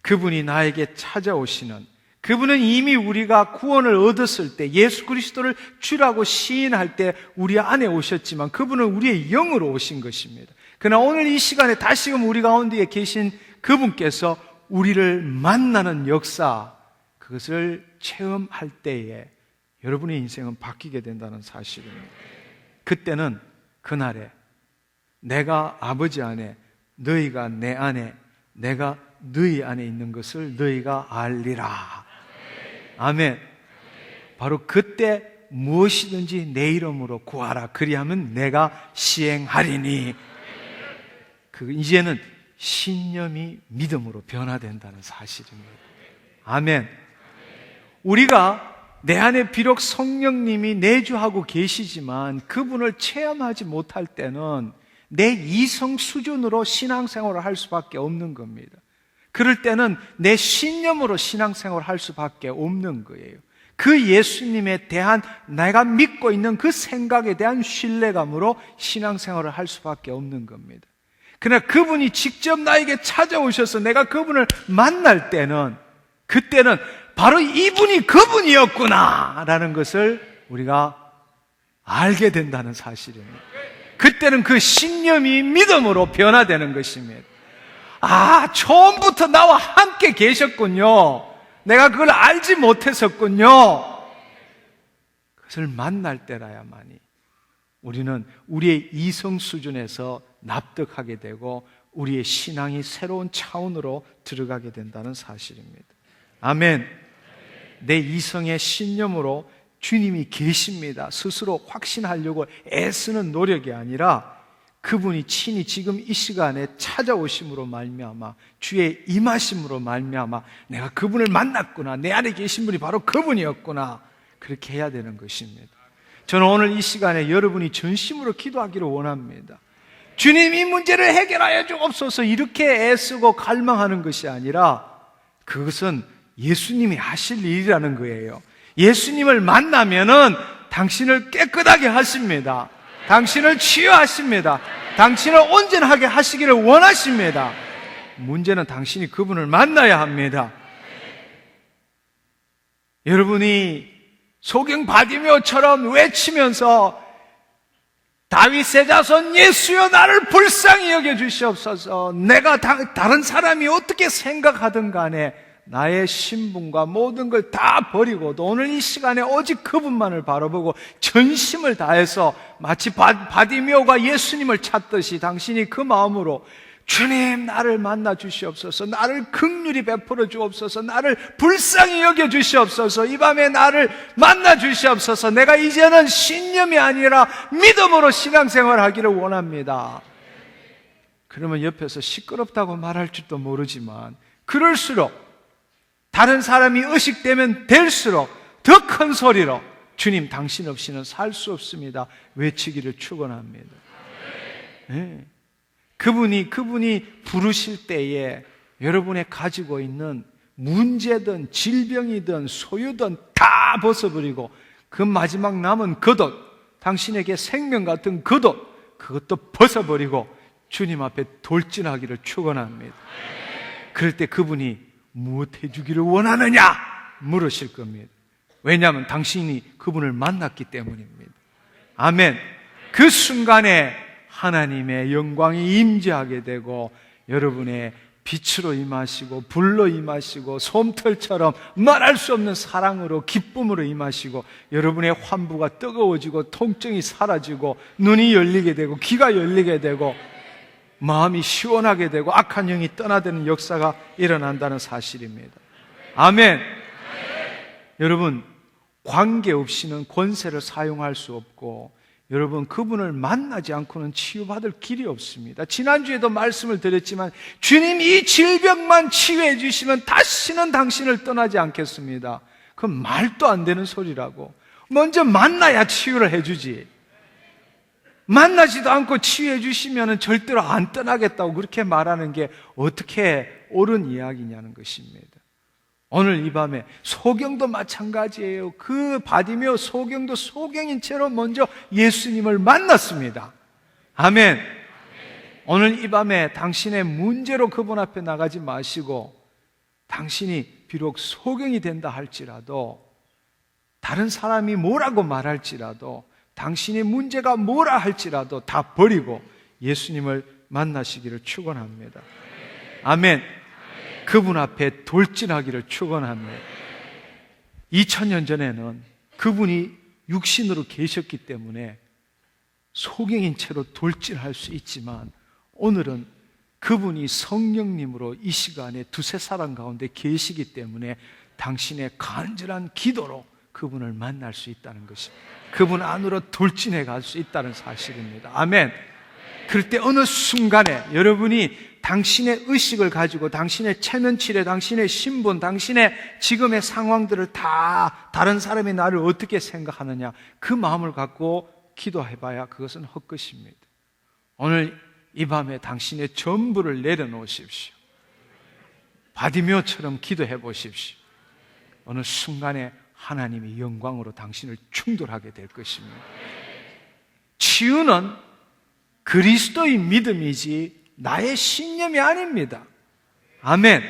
그분이 나에게 찾아오시는, 그분은 이미 우리가 구원을 얻었을 때 예수 그리스도를 주라고 시인할 때 우리 안에 오셨지만 그분은 우리의 영으로 오신 것입니다. 그러나 오늘 이 시간에 다시금 우리 가운데 계신 그분께서 우리를 만나는 역사, 그것을 체험할 때에 여러분의 인생은 바뀌게 된다는 사실입니다. 그때는 그날에 내가 아버지 안에, 너희가 내 안에, 내가 너희 안에 있는 것을 너희가 알리라. 아멘. 바로 그때 무엇이든지 내 이름으로 구하라. 그리하면 내가 시행하리니. 이제는 신념이 믿음으로 변화된다는 사실입니다. 아멘. 우리가 내 안에 비록 성령님이 내주하고 계시지만 그분을 체험하지 못할 때는 내 이성 수준으로 신앙생활을 할 수밖에 없는 겁니다. 그럴 때는 내 신념으로 신앙생활을 할 수밖에 없는 거예요. 그 예수님에 대한 내가 믿고 있는 그 생각에 대한 신뢰감으로 신앙생활을 할 수밖에 없는 겁니다. 그러나 그분이 직접 나에게 찾아오셔서 내가 그분을 만날 때는, 그때는 바로 이분이 그분이었구나 라는 것을 우리가 알게 된다는 사실입니다. 그때는 그 신념이 믿음으로 변화되는 것입니다. 아, 처음부터 나와 함께 계셨군요. 내가 그걸 알지 못했었군요. 그것을 만날 때라야만이 우리는 우리의 이성 수준에서 납득하게 되고 우리의 신앙이 새로운 차원으로 들어가게 된다는 사실입니다. 아멘. 내 이성의 신념으로 주님이 계십니다. 스스로 확신하려고 애쓰는 노력이 아니라 그분이 친히 지금 이 시간에 찾아오심으로 말미암아, 주의 임하심으로 말미암아 내가 그분을 만났구나, 내 안에 계신 분이 바로 그분이었구나, 그렇게 해야 되는 것입니다. 저는 오늘 이 시간에 여러분이 전심으로 기도하기를 원합니다. 주님, 이 문제를 해결하여 주옵소서 이렇게 애쓰고 갈망하는 것이 아니라 그것은 예수님이 하실 일이라는 거예요. 예수님을 만나면은 당신을 깨끗하게 하십니다. 당신을 치유하십니다. 당신을 온전하게 하시기를 원하십니다. 문제는 당신이 그분을 만나야 합니다. 여러분이 소경 바디메오처럼 외치면서 다윗의 자손 예수여 나를 불쌍히 여겨주시옵소서, 내가 다른 사람이 어떻게 생각하든 간에 나의 신분과 모든 걸 다 버리고도 오늘 이 시간에 오직 그분만을 바라보고 전심을 다해서 마치 바디메오가 예수님을 찾듯이 당신이 그 마음으로 주님 나를 만나 주시옵소서, 나를 긍휼히 베풀어 주옵소서, 나를 불쌍히 여겨 주시옵소서, 이 밤에 나를 만나 주시옵소서, 내가 이제는 신념이 아니라 믿음으로 신앙생활 하기를 원합니다. 그러면 옆에서 시끄럽다고 말할지도 모르지만 그럴수록 다른 사람이 의식되면 될수록 더 큰 소리로 주님 당신 없이는 살 수 없습니다 외치기를 축원합니다. 네. 그분이 부르실 때에 여러분의 가지고 있는 문제든 질병이든 소유든 다 벗어버리고 그 마지막 남은 겉옷, 당신에게 생명 같은 겉옷, 그것도 벗어버리고 주님 앞에 돌진하기를 축원합니다. 그럴 때 그분이 무엇 해주기를 원하느냐 물으실 겁니다. 왜냐하면 당신이 그분을 만났기 때문입니다. 아멘. 그 순간에 하나님의 영광이 임재하게 되고 여러분의 빛으로 임하시고 불로 임하시고 솜털처럼 말할 수 없는 사랑으로 기쁨으로 임하시고 여러분의 환부가 뜨거워지고 통증이 사라지고 눈이 열리게 되고 귀가 열리게 되고 마음이 시원하게 되고 악한 영이 떠나드는 역사가 일어난다는 사실입니다. 아멘. 여러분, 관계없이는 권세를 사용할 수 없고 여러분 그분을 만나지 않고는 치유받을 길이 없습니다. 지난주에도 말씀을 드렸지만 주님이 이 질병만 치유해 주시면 다시는 당신을 떠나지 않겠습니다. 그건 말도 안 되는 소리라고. 먼저 만나야 치유를 해주지. 만나지도 않고 치유해 주시면 절대로 안 떠나겠다고 그렇게 말하는 게 어떻게 옳은 이야기냐는 것입니다. 오늘 이 밤에 소경도 마찬가지예요. 그 바디메오 소경도 소경인 채로 먼저 예수님을 만났습니다. 아멘. 오늘 이 밤에 당신의 문제로 그분 앞에 나가지 마시고 당신이 비록 소경이 된다 할지라도 다른 사람이 뭐라고 말할지라도 당신의 문제가 뭐라 할지라도 다 버리고 예수님을 만나시기를 축원합니다. 아멘. 그분 앞에 돌진하기를 축원합니다. 2000년 전에는 그분이 육신으로 계셨기 때문에 소경인 채로 돌진할 수 있지만 오늘은 그분이 성령님으로 이 시간에 두세 사람 가운데 계시기 때문에 당신의 간절한 기도로 그분을 만날 수 있다는 것입니다. 그분 안으로 돌진해 갈 수 있다는 사실입니다. 아멘. 그럴 때 어느 순간에 여러분이 당신의 의식을 가지고 당신의 체면치레, 당신의 신분, 당신의 지금의 상황들을 다 다른 사람이 나를 어떻게 생각하느냐 그 마음을 갖고 기도해봐야 그것은 헛것입니다. 오늘 이 밤에 당신의 전부를 내려놓으십시오. 바디메오처럼 기도해 보십시오. 어느 순간에 하나님의 영광으로 당신을 충돌하게 될 것입니다. 치유는 그리스도의 믿음이지 나의 신념이 아닙니다. 아멘.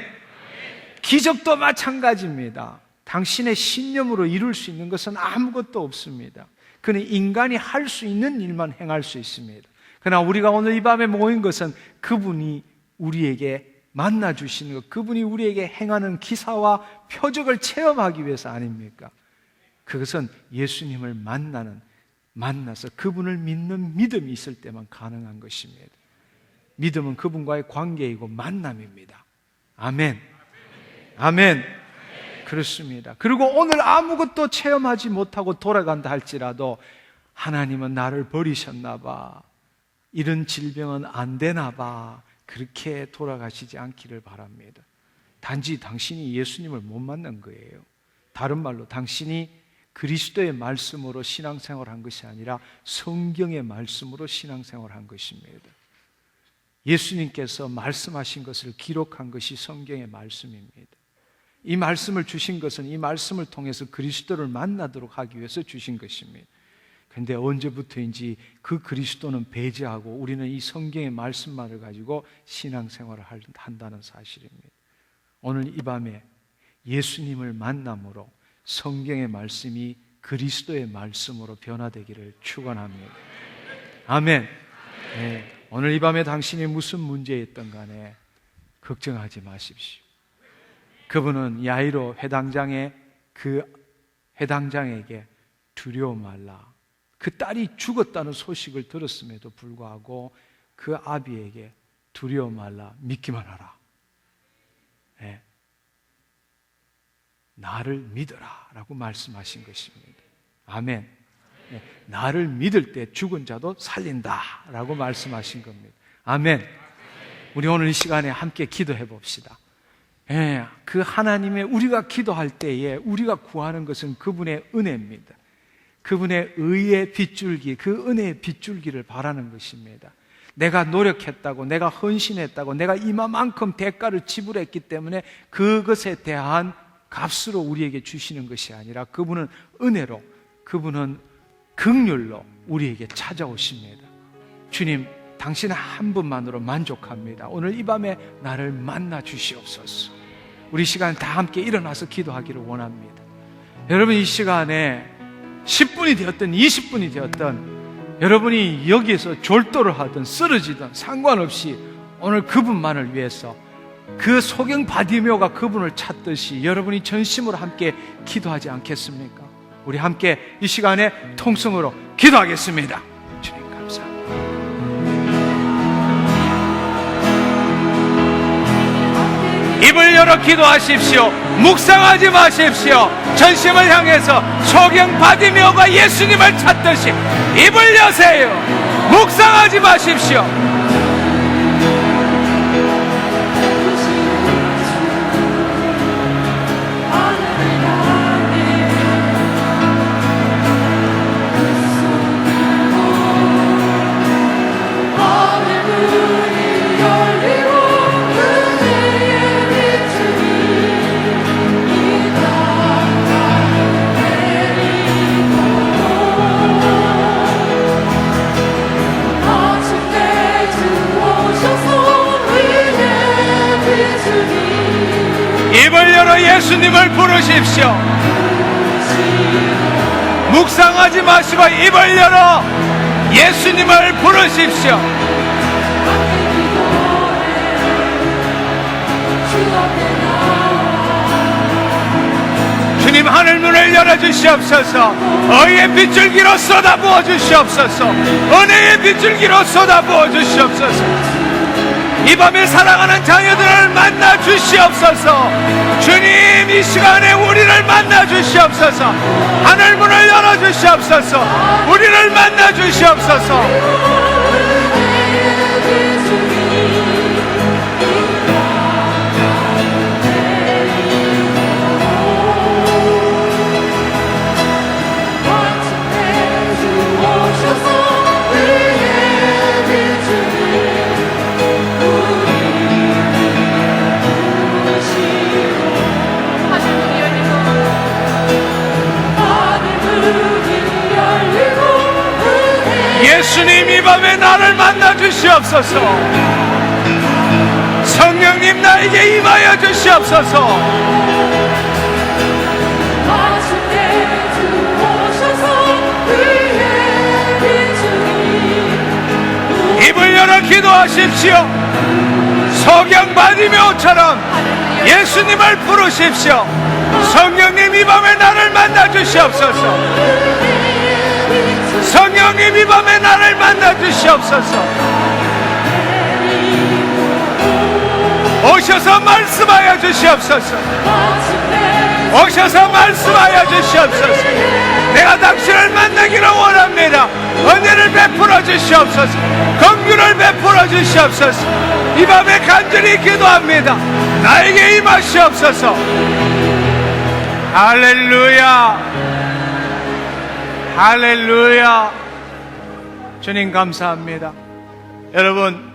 기적도 마찬가지입니다. 당신의 신념으로 이룰 수 있는 것은 아무것도 없습니다. 그는 인간이 할 수 있는 일만 행할 수 있습니다. 그러나 우리가 오늘 이 밤에 모인 것은 그분이 우리에게 만나주시는 것, 그분이 우리에게 행하는 기사와 표적을 체험하기 위해서 아닙니까? 그것은 예수님을 만나서 그분을 믿는 믿음이 있을 때만 가능한 것입니다. 믿음은 그분과의 관계이고 만남입니다. 아멘. 아멘. 그렇습니다. 그리고 오늘 아무것도 체험하지 못하고 돌아간다 할지라도 하나님은 나를 버리셨나 봐. 이런 질병은 안 되나 봐. 그렇게 돌아가시지 않기를 바랍니다. 단지 당신이 예수님을 못 만난 거예요. 다른 말로 당신이 그리스도의 말씀으로 신앙생활한 것이 아니라 성경의 말씀으로 신앙생활한 것입니다. 예수님께서 말씀하신 것을 기록한 것이 성경의 말씀입니다. 이 말씀을 주신 것은 이 말씀을 통해서 그리스도를 만나도록 하기 위해서 주신 것입니다. 그런데 언제부터인지 그 그리스도는 배제하고 우리는 이 성경의 말씀만을 가지고 신앙생활을 한다는 사실입니다. 오늘 이 밤에 예수님을 만남으로 성경의 말씀이 그리스도의 말씀으로 변화되기를 축원합니다. 아멘. 네, 오늘 이 밤에 당신이 무슨 문제에 있든 간에 걱정하지 마십시오. 그분은 야이로 회당장에게 두려워 말라. 그 딸이 죽었다는 소식을 들었음에도 불구하고 그 아비에게 두려워 말라, 믿기만 하라. 네. 나를 믿어라 라고 말씀하신 것입니다. 아멘. 네. 나를 믿을 때 죽은 자도 살린다 라고 말씀하신 겁니다. 아멘. 우리 오늘 이 시간에 함께 기도해 봅시다. 네. 그 하나님의 우리가 기도할 때에 우리가 구하는 것은 그분의 은혜입니다. 그분의 의의 빗줄기, 그 은혜의 빗줄기를 바라는 것입니다. 내가 노력했다고, 내가 헌신했다고, 내가 이만큼 대가를 지불했기 때문에 그것에 대한 값으로 우리에게 주시는 것이 아니라 그분은 은혜로, 그분은 긍휼로 우리에게 찾아오십니다. 주님, 당신 한 분만으로 만족합니다. 오늘 이 밤에 나를 만나 주시옵소서. 우리 시간 다 함께 일어나서 기도하기를 원합니다. 여러분, 이 시간에 10분이 되었든 20분이 되었든 여러분이 여기에서 졸도를 하든 쓰러지든 상관없이 오늘 그분만을 위해서 그 소경 바디메오가 그분을 찾듯이 여러분이 전심으로 함께 기도하지 않겠습니까? 우리 함께 이 시간에 통성으로 기도하겠습니다. 주님 감사합니다. 입을 열어 기도하십시오. 묵상하지 마십시오. 전심을 향해서 소경 바디메오가 예수님을 찾듯이 입을 여세요. 묵상하지 마십시오. 입을 열어 예수님을 부르십시오. 묵상하지 마시고 입을 열어 예수님을 부르십시오. 주님, 하늘 문을 열어주시옵소서. 의의 빗줄기로 쏟아부어 주시옵소서. 은혜의 빗줄기로 쏟아부어 주시옵소서. 이 밤에 사랑하는 자녀들을 만나 주시옵소서. 주님, 이 시간에 우리를 만나 주시옵소서. 하늘 문을 열어 주시옵소서. 우리를 만나 주시옵소서. 예수님, 이 밤에 나를 만나 주시옵소서. 성령님, 나에게 임하여 주시옵소서. 입을 열어 기도하십시오. 소경 바디메오처럼 예수님을 부르십시오. 성령님, 이 밤에 나를 만나 주시옵소서. 성령님, 이 밤에 나를 만나 주시옵소서. 오셔서 말씀하여 주시옵소서. 오셔서 말씀하여 주시옵소서. 내가 당신을 만나기를 원합니다. 은혜를 베풀어 주시옵소서. 긍휼을 베풀어 주시옵소서. 이 밤에 간절히 기도합니다. 나에게 임하시옵소서. 할렐루야, 할렐루야. 주님 감사합니다. 여러분,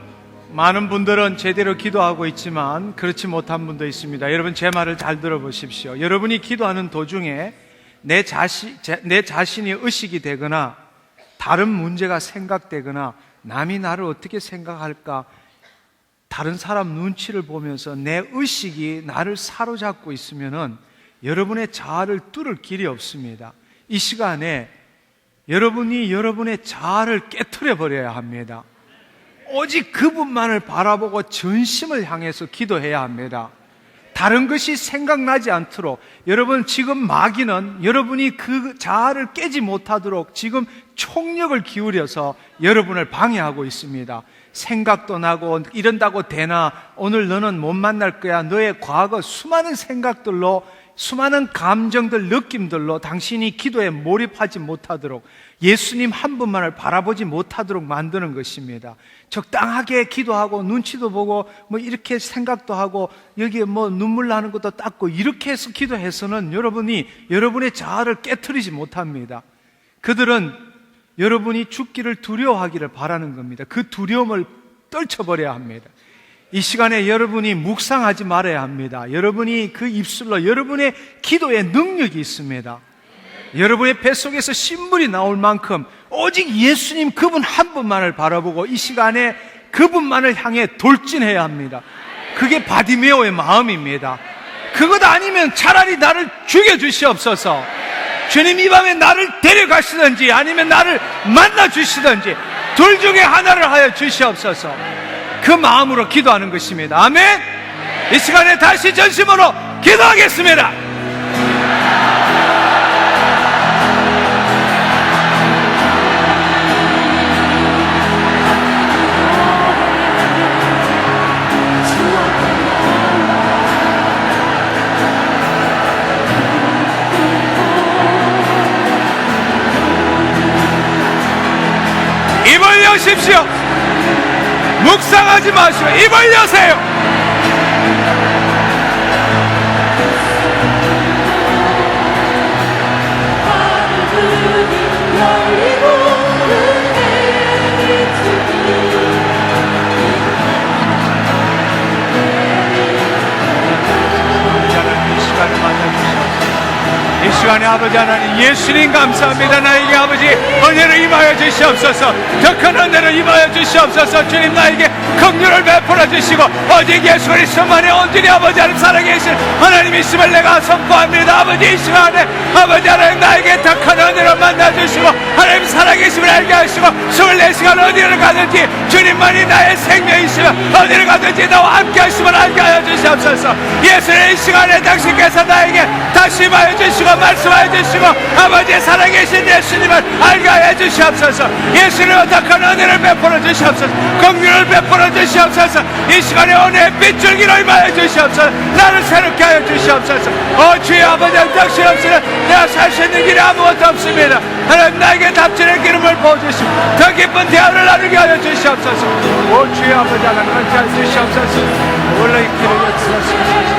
많은 분들은 제대로 기도하고 있지만 그렇지 못한 분도 있습니다. 여러분, 제 말을 잘 들어보십시오. 여러분이 기도하는 도중에 내 자신이 의식이 되거나 다른 문제가 생각되거나 남이 나를 어떻게 생각할까, 다른 사람 눈치를 보면서 내 의식이 나를 사로잡고 있으면은 여러분의 자아를 뚫을 길이 없습니다. 이 시간에 여러분이 여러분의 자아를 깨트려 버려야 합니다. 오직 그분만을 바라보고 전심을 향해서 기도해야 합니다. 다른 것이 생각나지 않도록, 여러분 지금 마귀는 여러분이 그 자아를 깨지 못하도록 지금 총력을 기울여서 여러분을 방해하고 있습니다. 생각도 나고 이런다고 되나, 오늘 너는 못 만날 거야, 너의 과거 수많은 생각들로, 수많은 감정들, 느낌들로 당신이 기도에 몰입하지 못하도록, 예수님 한 분만을 바라보지 못하도록 만드는 것입니다. 적당하게 기도하고 눈치도 보고 뭐 이렇게 생각도 하고 여기에 뭐 눈물 나는 것도 닦고 이렇게 해서 기도해서는 여러분이 여러분의 자아를 깨트리지 못합니다. 그들은 여러분이 죽기를 두려워하기를 바라는 겁니다. 그 두려움을 떨쳐버려야 합니다. 이 시간에 여러분이 묵상하지 말아야 합니다. 여러분이 그 입술로 여러분의 기도에 능력이 있습니다. 여러분의 뱃속에서 신물이 나올 만큼 오직 예수님 그분 한 분만을 바라보고 이 시간에 그분만을 향해 돌진해야 합니다. 그게 바디메오의 마음입니다. 그것 아니면 차라리 나를 죽여주시옵소서. 주님, 이 밤에 나를 데려가시든지 아니면 나를 만나주시든지 둘 중에 하나를 하여 주시옵소서. 그 마음으로 기도하는 것입니다. 아멘. 이 시간에 다시 전심으로 기도하겠습니다. 입을 여십시오. 묵상하지 마시고 입을 여세요. 이 시간에 아버지 하나님, 예수님 감사합니다. 나에게 아버지 은혜를 임하여 주시옵소서. 더 큰 은혜를 임하여 주시옵소서. 주님, 나에게 긍휼을 베풀어 주시고 오직 예수 그리스도만이 온전히 아버지 하나님 살아계신 하나님이심을 내가 선포합니다. 아버지, 이 시간에 아버지 하나님 나에게 더 큰 은혜를 만나주시고 하나님 살아계심을 알게 하시고 24시간 어디를 가든지 주님만이 나의 생명이시며 어디를 가든지 나와 함께 하심을 알게 하여 주시옵소서. 예수님, 이 시간에 당신께서 나에게 다시 임하여 주시고 말씀하여 주시고 아버지 살아계신 예수님을 알게 하여 주시옵소서. 예수님을 더 큰 은혜를 베풀어 주시옵소서. 긍휼을 베풀어 주시옵소서. 이 시간에 은혜의 빗줄기로 임하여 주시옵소서. 나를 새롭게 하여 주시옵소서. 주의 아버지, 당신 없이는 내가 살 수 있는 길이 아무것도 없습니다. 하나님, 나에게 답진의 기름을 부어주시고 더 깊은 대화를 나누게 하여 주시옵소서. 주의 아버지 하나님 함께하여 주시옵소서. 원래 이 길을 여쭈었습니다.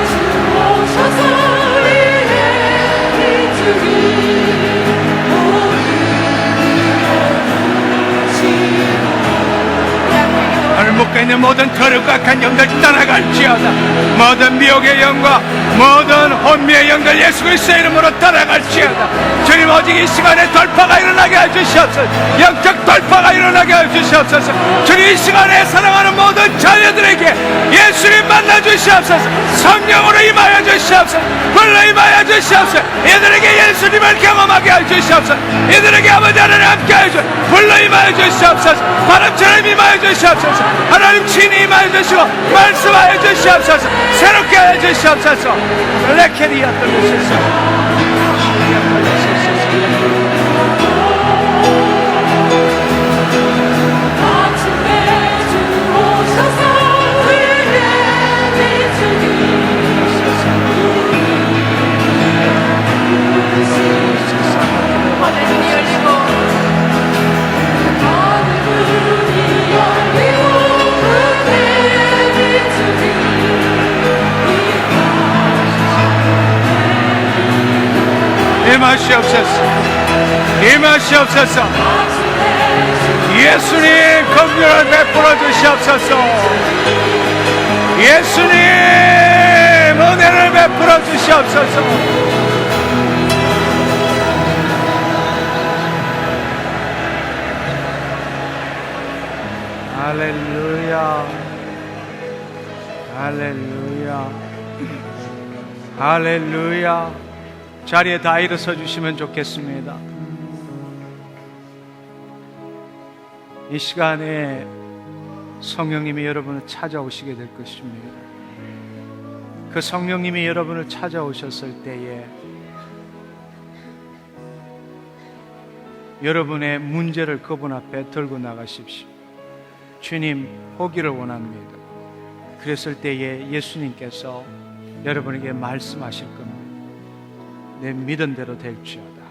하늘 묶여 있는 모든 거룩한 영들 떠나갈지어다. 모든 미혹의 영과 모든 혼미의 영들 예수 그리스도의 이름으로 떠나갈지어다. 주님, 오직 이 시간에 돌파가 일어나게 해주시옵소서. 영적 돌파가 일어나게 해주시옵소서. 주님, 이 시간에 사랑하는 모든 자녀들에게 예수님 만나주시옵소서. 성령으로 임하여 주시옵소서. 불러 임하여 주시옵소서. 이들에게 예수님을 경험하게 해주시옵소서. 이들에게 아버지 하나님 함께 해주시옵소서. 불러 임하여 주시옵소서. 바람처럼 임하여 주시옵소서. 하나님 친히 임하여 주시고 말씀하여 주시옵소서. 새롭게 하여 주시옵소서. 레케리아 떨리소서. 임하시옵소서. 임하시옵소서. 예수님 긍휼을 베풀어 주시옵소서. 예수님 은혜를 베풀어 주시옵소서. 할렐루야. 할렐루야. 할렐루야. 자리에 다 일어서 주시면 좋겠습니다. 이 시간에 성령님이 여러분을 찾아오시게 될 것입니다. 그 성령님이 여러분을 찾아오셨을 때에 여러분의 문제를 그분 앞에 들고 나가십시오. 주님, 보기를 원합니다. 그랬을 때에 예수님께서 여러분에게 말씀하실 겁니다. 내 믿은 대로 될지어다.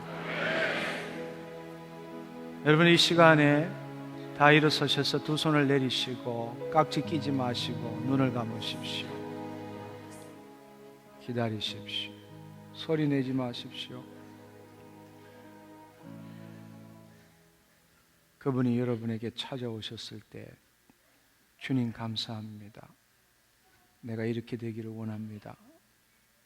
여러분, 이 시간에 다 일어서셔서 두 손을 내리시고 깍지 끼지 마시고 눈을 감으십시오. 기다리십시오. 소리 내지 마십시오. 그분이 여러분에게 찾아오셨을 때 주님 감사합니다. 내가 이렇게 되기를 원합니다.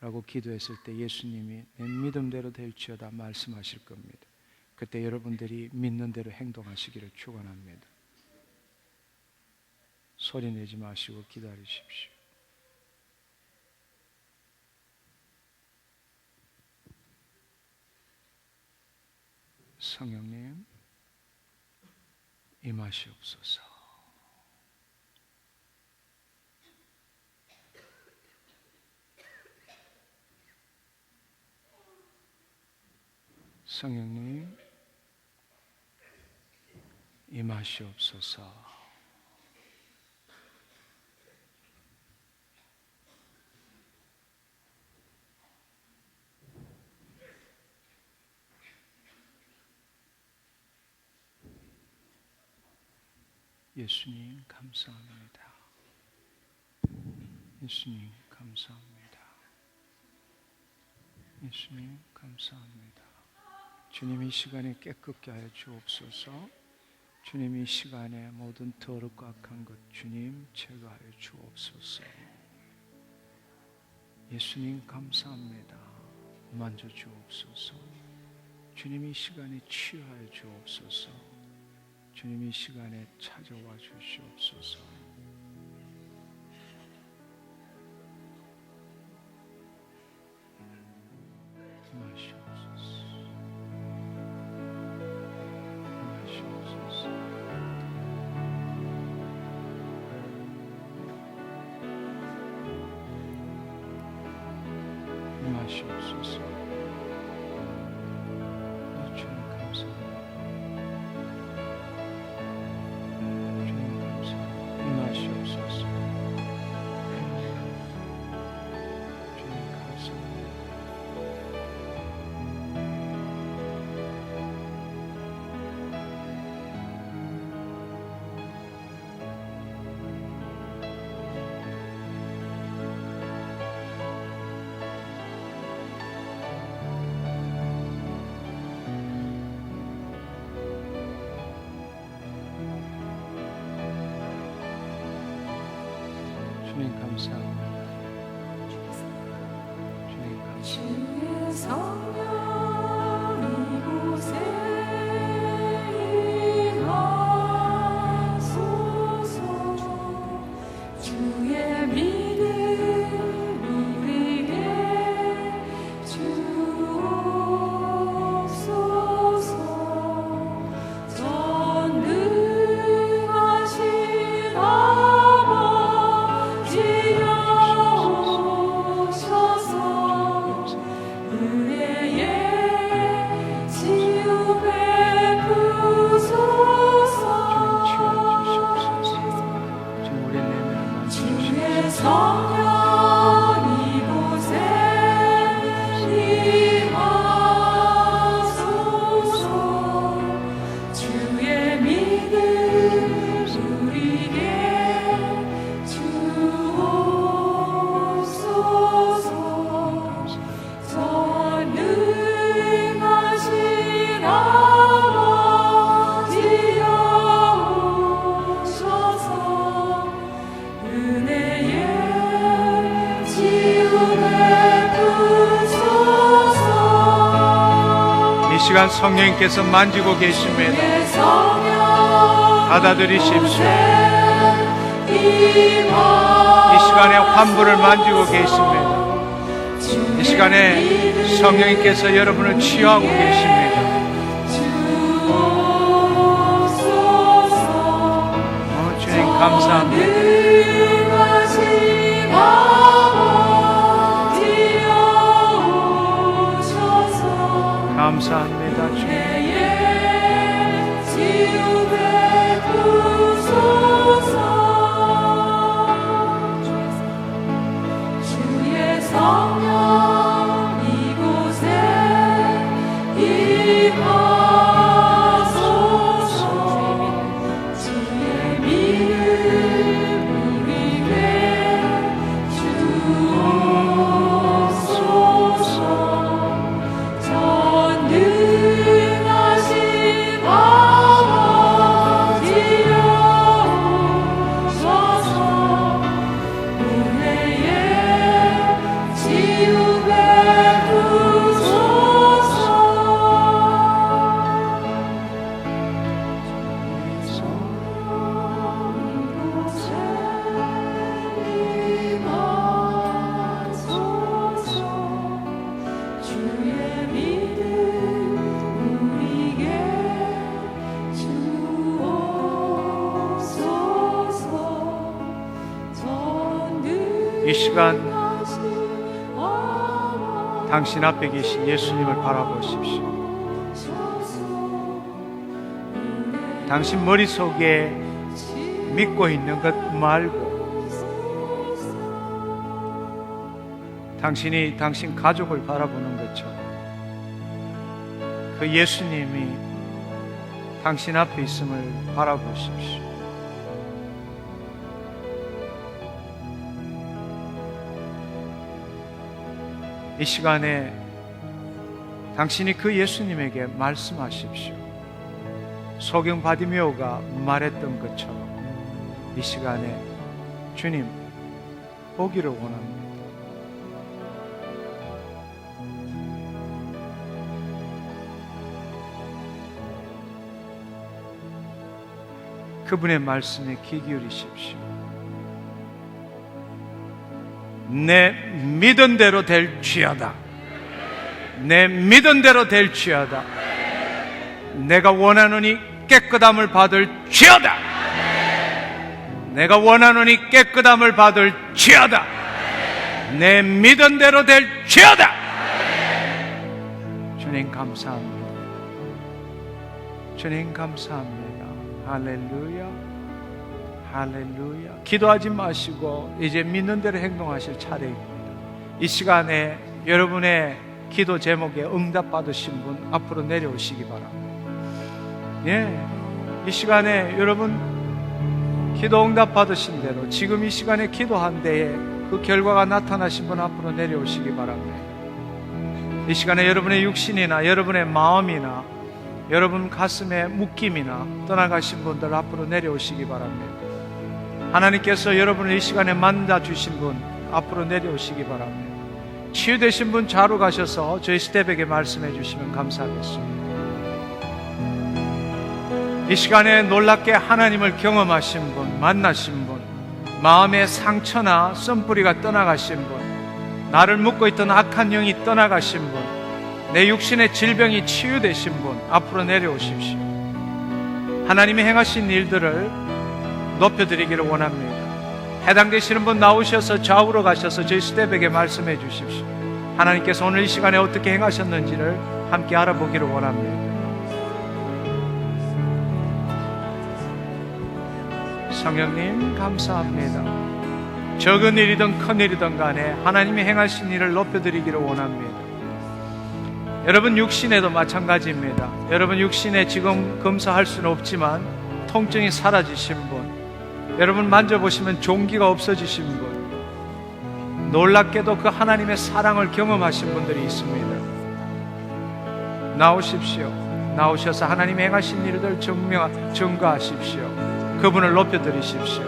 라고 기도했을 때 예수님이 내 믿음대로 될지어다 말씀하실 겁니다. 그때 여러분들이 믿는 대로 행동하시기를 축원합니다. 소리 내지 마시고 기다리십시오. 성령님, 임하시옵소서. 성령님, 임하시옵소서. 예수님 감사합니다. 예수님 감사합니다. 예수님 감사합니다. 주님, 이 시간에 깨끗게 하여 주옵소서. 주님, 이 시간에 모든 더럽고 악한 것 주님 제거하여 주옵소서. 예수님 감사합니다. 만져 주옵소서. 주님, 이 시간에 치유하여 주옵소서. 주님, 이 시간에 찾아와 주시옵소서. 임하시옵소서. 임하시옵소서. 임하시옵소서. 주님 감사합니다. 주님 감사합니다. 주님 감사합니다. 이 시간 성령님께서 만지고 계십니다. 받아들이십시오. 이 시간에 환부를 만지고 계십니다. 이 시간에 성령님께서 여러분을 치유하고 계십니다. 주님 감사합니다. 감사합니다. 주님. 이 시간 당신 앞에 계신 예수님을 바라보십시오. 당신 머릿속에 믿고 있는 것 말고 당신이 당신 가족을 바라보는 것처럼 그 예수님이 당신 앞에 있음을 바라보십시오. 이 시간에 당신이 그 예수님에게 말씀하십시오. 소경 바디메오가 말했던 것처럼 이 시간에 주님 보기를 원합니다. 그분의 말씀에 귀 기울이십시오. 내 믿은 대로 될지어다. 내 믿은 대로 될지어다. 내가 원하노니 깨끗함을 받을지어다. 내가 원하노니 깨끗함을 받을지어다. 내 믿은 대로 될지어다. 주님 감사합니다. 주님 감사합니다. 할렐루야, 할렐루야. 기도하지 마시고 이제 믿는 대로 행동하실 차례입니다. 이 시간에 여러분의 기도 제목에 응답 받으신 분 앞으로 내려오시기 바랍니다. 예, 이 시간에 여러분 기도 응답 받으신 대로 지금 이 시간에 기도한 데에 그 결과가 나타나신 분 앞으로 내려오시기 바랍니다. 이 시간에 여러분의 육신이나 여러분의 마음이나 여러분 가슴에 묶임이나 떠나가신 분들 앞으로 내려오시기 바랍니다. 하나님께서 여러분을 이 시간에 만나주신 분 앞으로 내려오시기 바랍니다. 치유되신 분 좌로 가셔서 저희 스텝에게 말씀해 주시면 감사하겠습니다. 이 시간에 놀랍게 하나님을 경험하신 분, 만나신 분, 마음의 상처나 썬뿌리가 떠나가신 분, 나를 묶고 있던 악한 영이 떠나가신 분, 내 육신의 질병이 치유되신 분 앞으로 내려오십시오. 하나님이 행하신 일들을 높여드리기를 원합니다. 해당되시는 분 나오셔서 좌우로 가셔서 저희 스텝에게 말씀해 주십시오. 하나님께서 오늘 이 시간에 어떻게 행하셨는지를 함께 알아보기를 원합니다. 성령님 감사합니다. 적은 일이든 큰 일이든 간에 하나님이 행하신 일을 높여드리기를 원합니다. 여러분 육신에도 마찬가지입니다. 여러분 육신에 지금 검사할 수는 없지만 통증이 사라지신 분, 여러분 만져보시면 종기가 없어지신 분, 놀랍게도 그 하나님의 사랑을 경험하신 분들이 있습니다. 나오십시오. 나오셔서 하나님이 행하신 일들 증거하십시오. 그분을 높여드리십시오.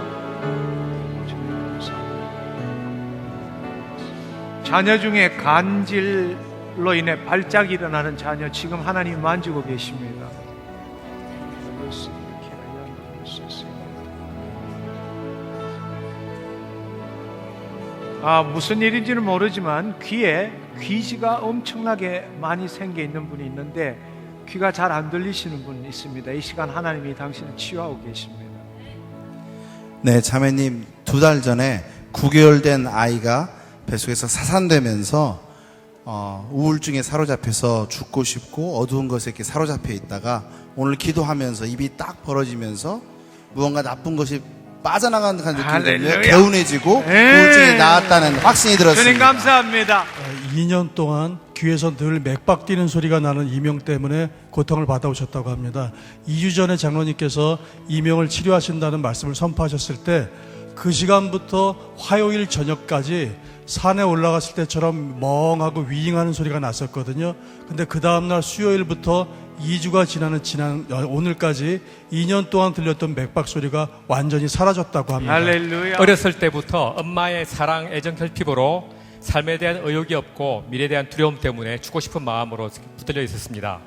자녀 중에 간질로 인해 발작이 일어나는 자녀 지금 하나님이 만지고 계십니다. 무슨 일인지는 모르지만 귀에 귀지가 엄청나게 많이 생겨 있는 분이 있는데 귀가 잘 안 들리시는 분이 있습니다. 이 시간 하나님이 당신을 치유하고 계십니다. 네, 자매님 2달 전에 9개월 된 아이가 뱃속에서 사산되면서 우울증에 사로잡혀서 죽고 싶고 어두운 것에 이렇게 사로잡혀 있다가 오늘 기도하면서 입이 딱 벌어지면서 무언가 나쁜 것이 빠져나가는 느낌이 들면 개운해지고 우울증이 나았다는 확신이 들었습니다. 주님 감사합니다. 2년 동안 귀에서 늘 맥박 뛰는 소리가 나는 이명 때문에 고통을 받아오셨다고 합니다. 2주 전에 장로님께서 이명을 치료하신다는 말씀을 선포하셨을 때 그 시간부터 화요일 저녁까지 산에 올라갔을 때처럼 멍하고 윙하는 소리가 났었거든요. 근데 그 다음날 수요일부터 2주가 지난 오늘까지 2년 동안 들렸던 맥박 소리가 완전히 사라졌다고 합니다. 할렐루야. 어렸을 때부터 엄마의 사랑, 애정 결핍으로 삶에 대한 의욕이 없고 미래에 대한 두려움 때문에 죽고 싶은 마음으로 붙들려 있었습니다.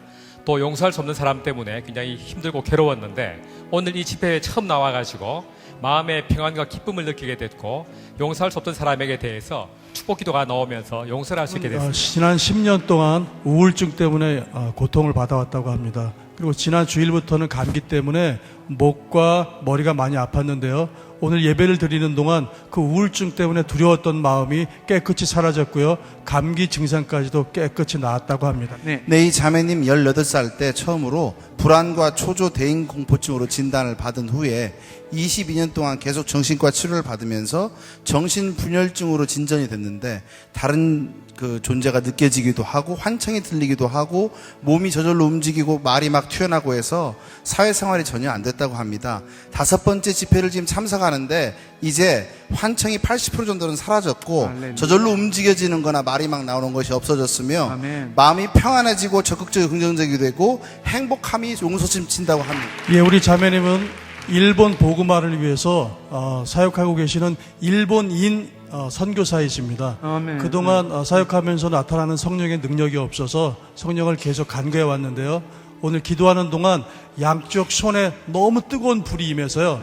또 용서할 수 없는 사람 때문에 굉장히 힘들고 괴로웠는데 오늘 이 집회에 처음 나와가지고 마음의 평안과 기쁨을 느끼게 됐고 용서할 수 없던 사람에게 대해서 축복 기도가 나오면서 용서를 할 수 있게 됐습니다. 지난 10년 동안 우울증 때문에 고통을 받아왔다고 합니다. 그리고 지난 주일부터는 감기 때문에 목과 머리가 많이 아팠는데요. 오늘 예배를 드리는 동안 그 우울증 때문에 두려웠던 마음이 깨끗이 사라졌고요. 감기 증상까지도 깨끗이 나았다고 합니다. 네. 네, 이 자매님 18살 때 처음으로 불안과 초조 대인 공포증으로 진단을 받은 후에 22년 동안 계속 정신과 치료를 받으면서 정신분열증으로 진전이 됐는데 다른 그 존재가 느껴지기도 하고 환청이 들리기도 하고 몸이 저절로 움직이고 말이 막 튀어나오고 해서 사회생활이 전혀 안 됐다고 합니다. 5번째 집회를 지금 참석하는데 이제 환청이 80% 정도는 사라졌고 할렐루야. 저절로 움직여지는 거나 말이 막 나오는 것이 없어졌으며 아멘. 마음이 평안해지고 적극적이고 긍정적이 되고 행복함이 용서심친다고 합니다. 예, 우리 자매님은 일본 복음화를 위해서 사역하고 계시는 일본인 선교사이십니다. 아멘. 그동안 사역하면서 나타나는 성령의 능력이 없어서 성령을 계속 간구해 왔는데요. 오늘 기도하는 동안 양쪽 손에 너무 뜨거운 불이 임해서요.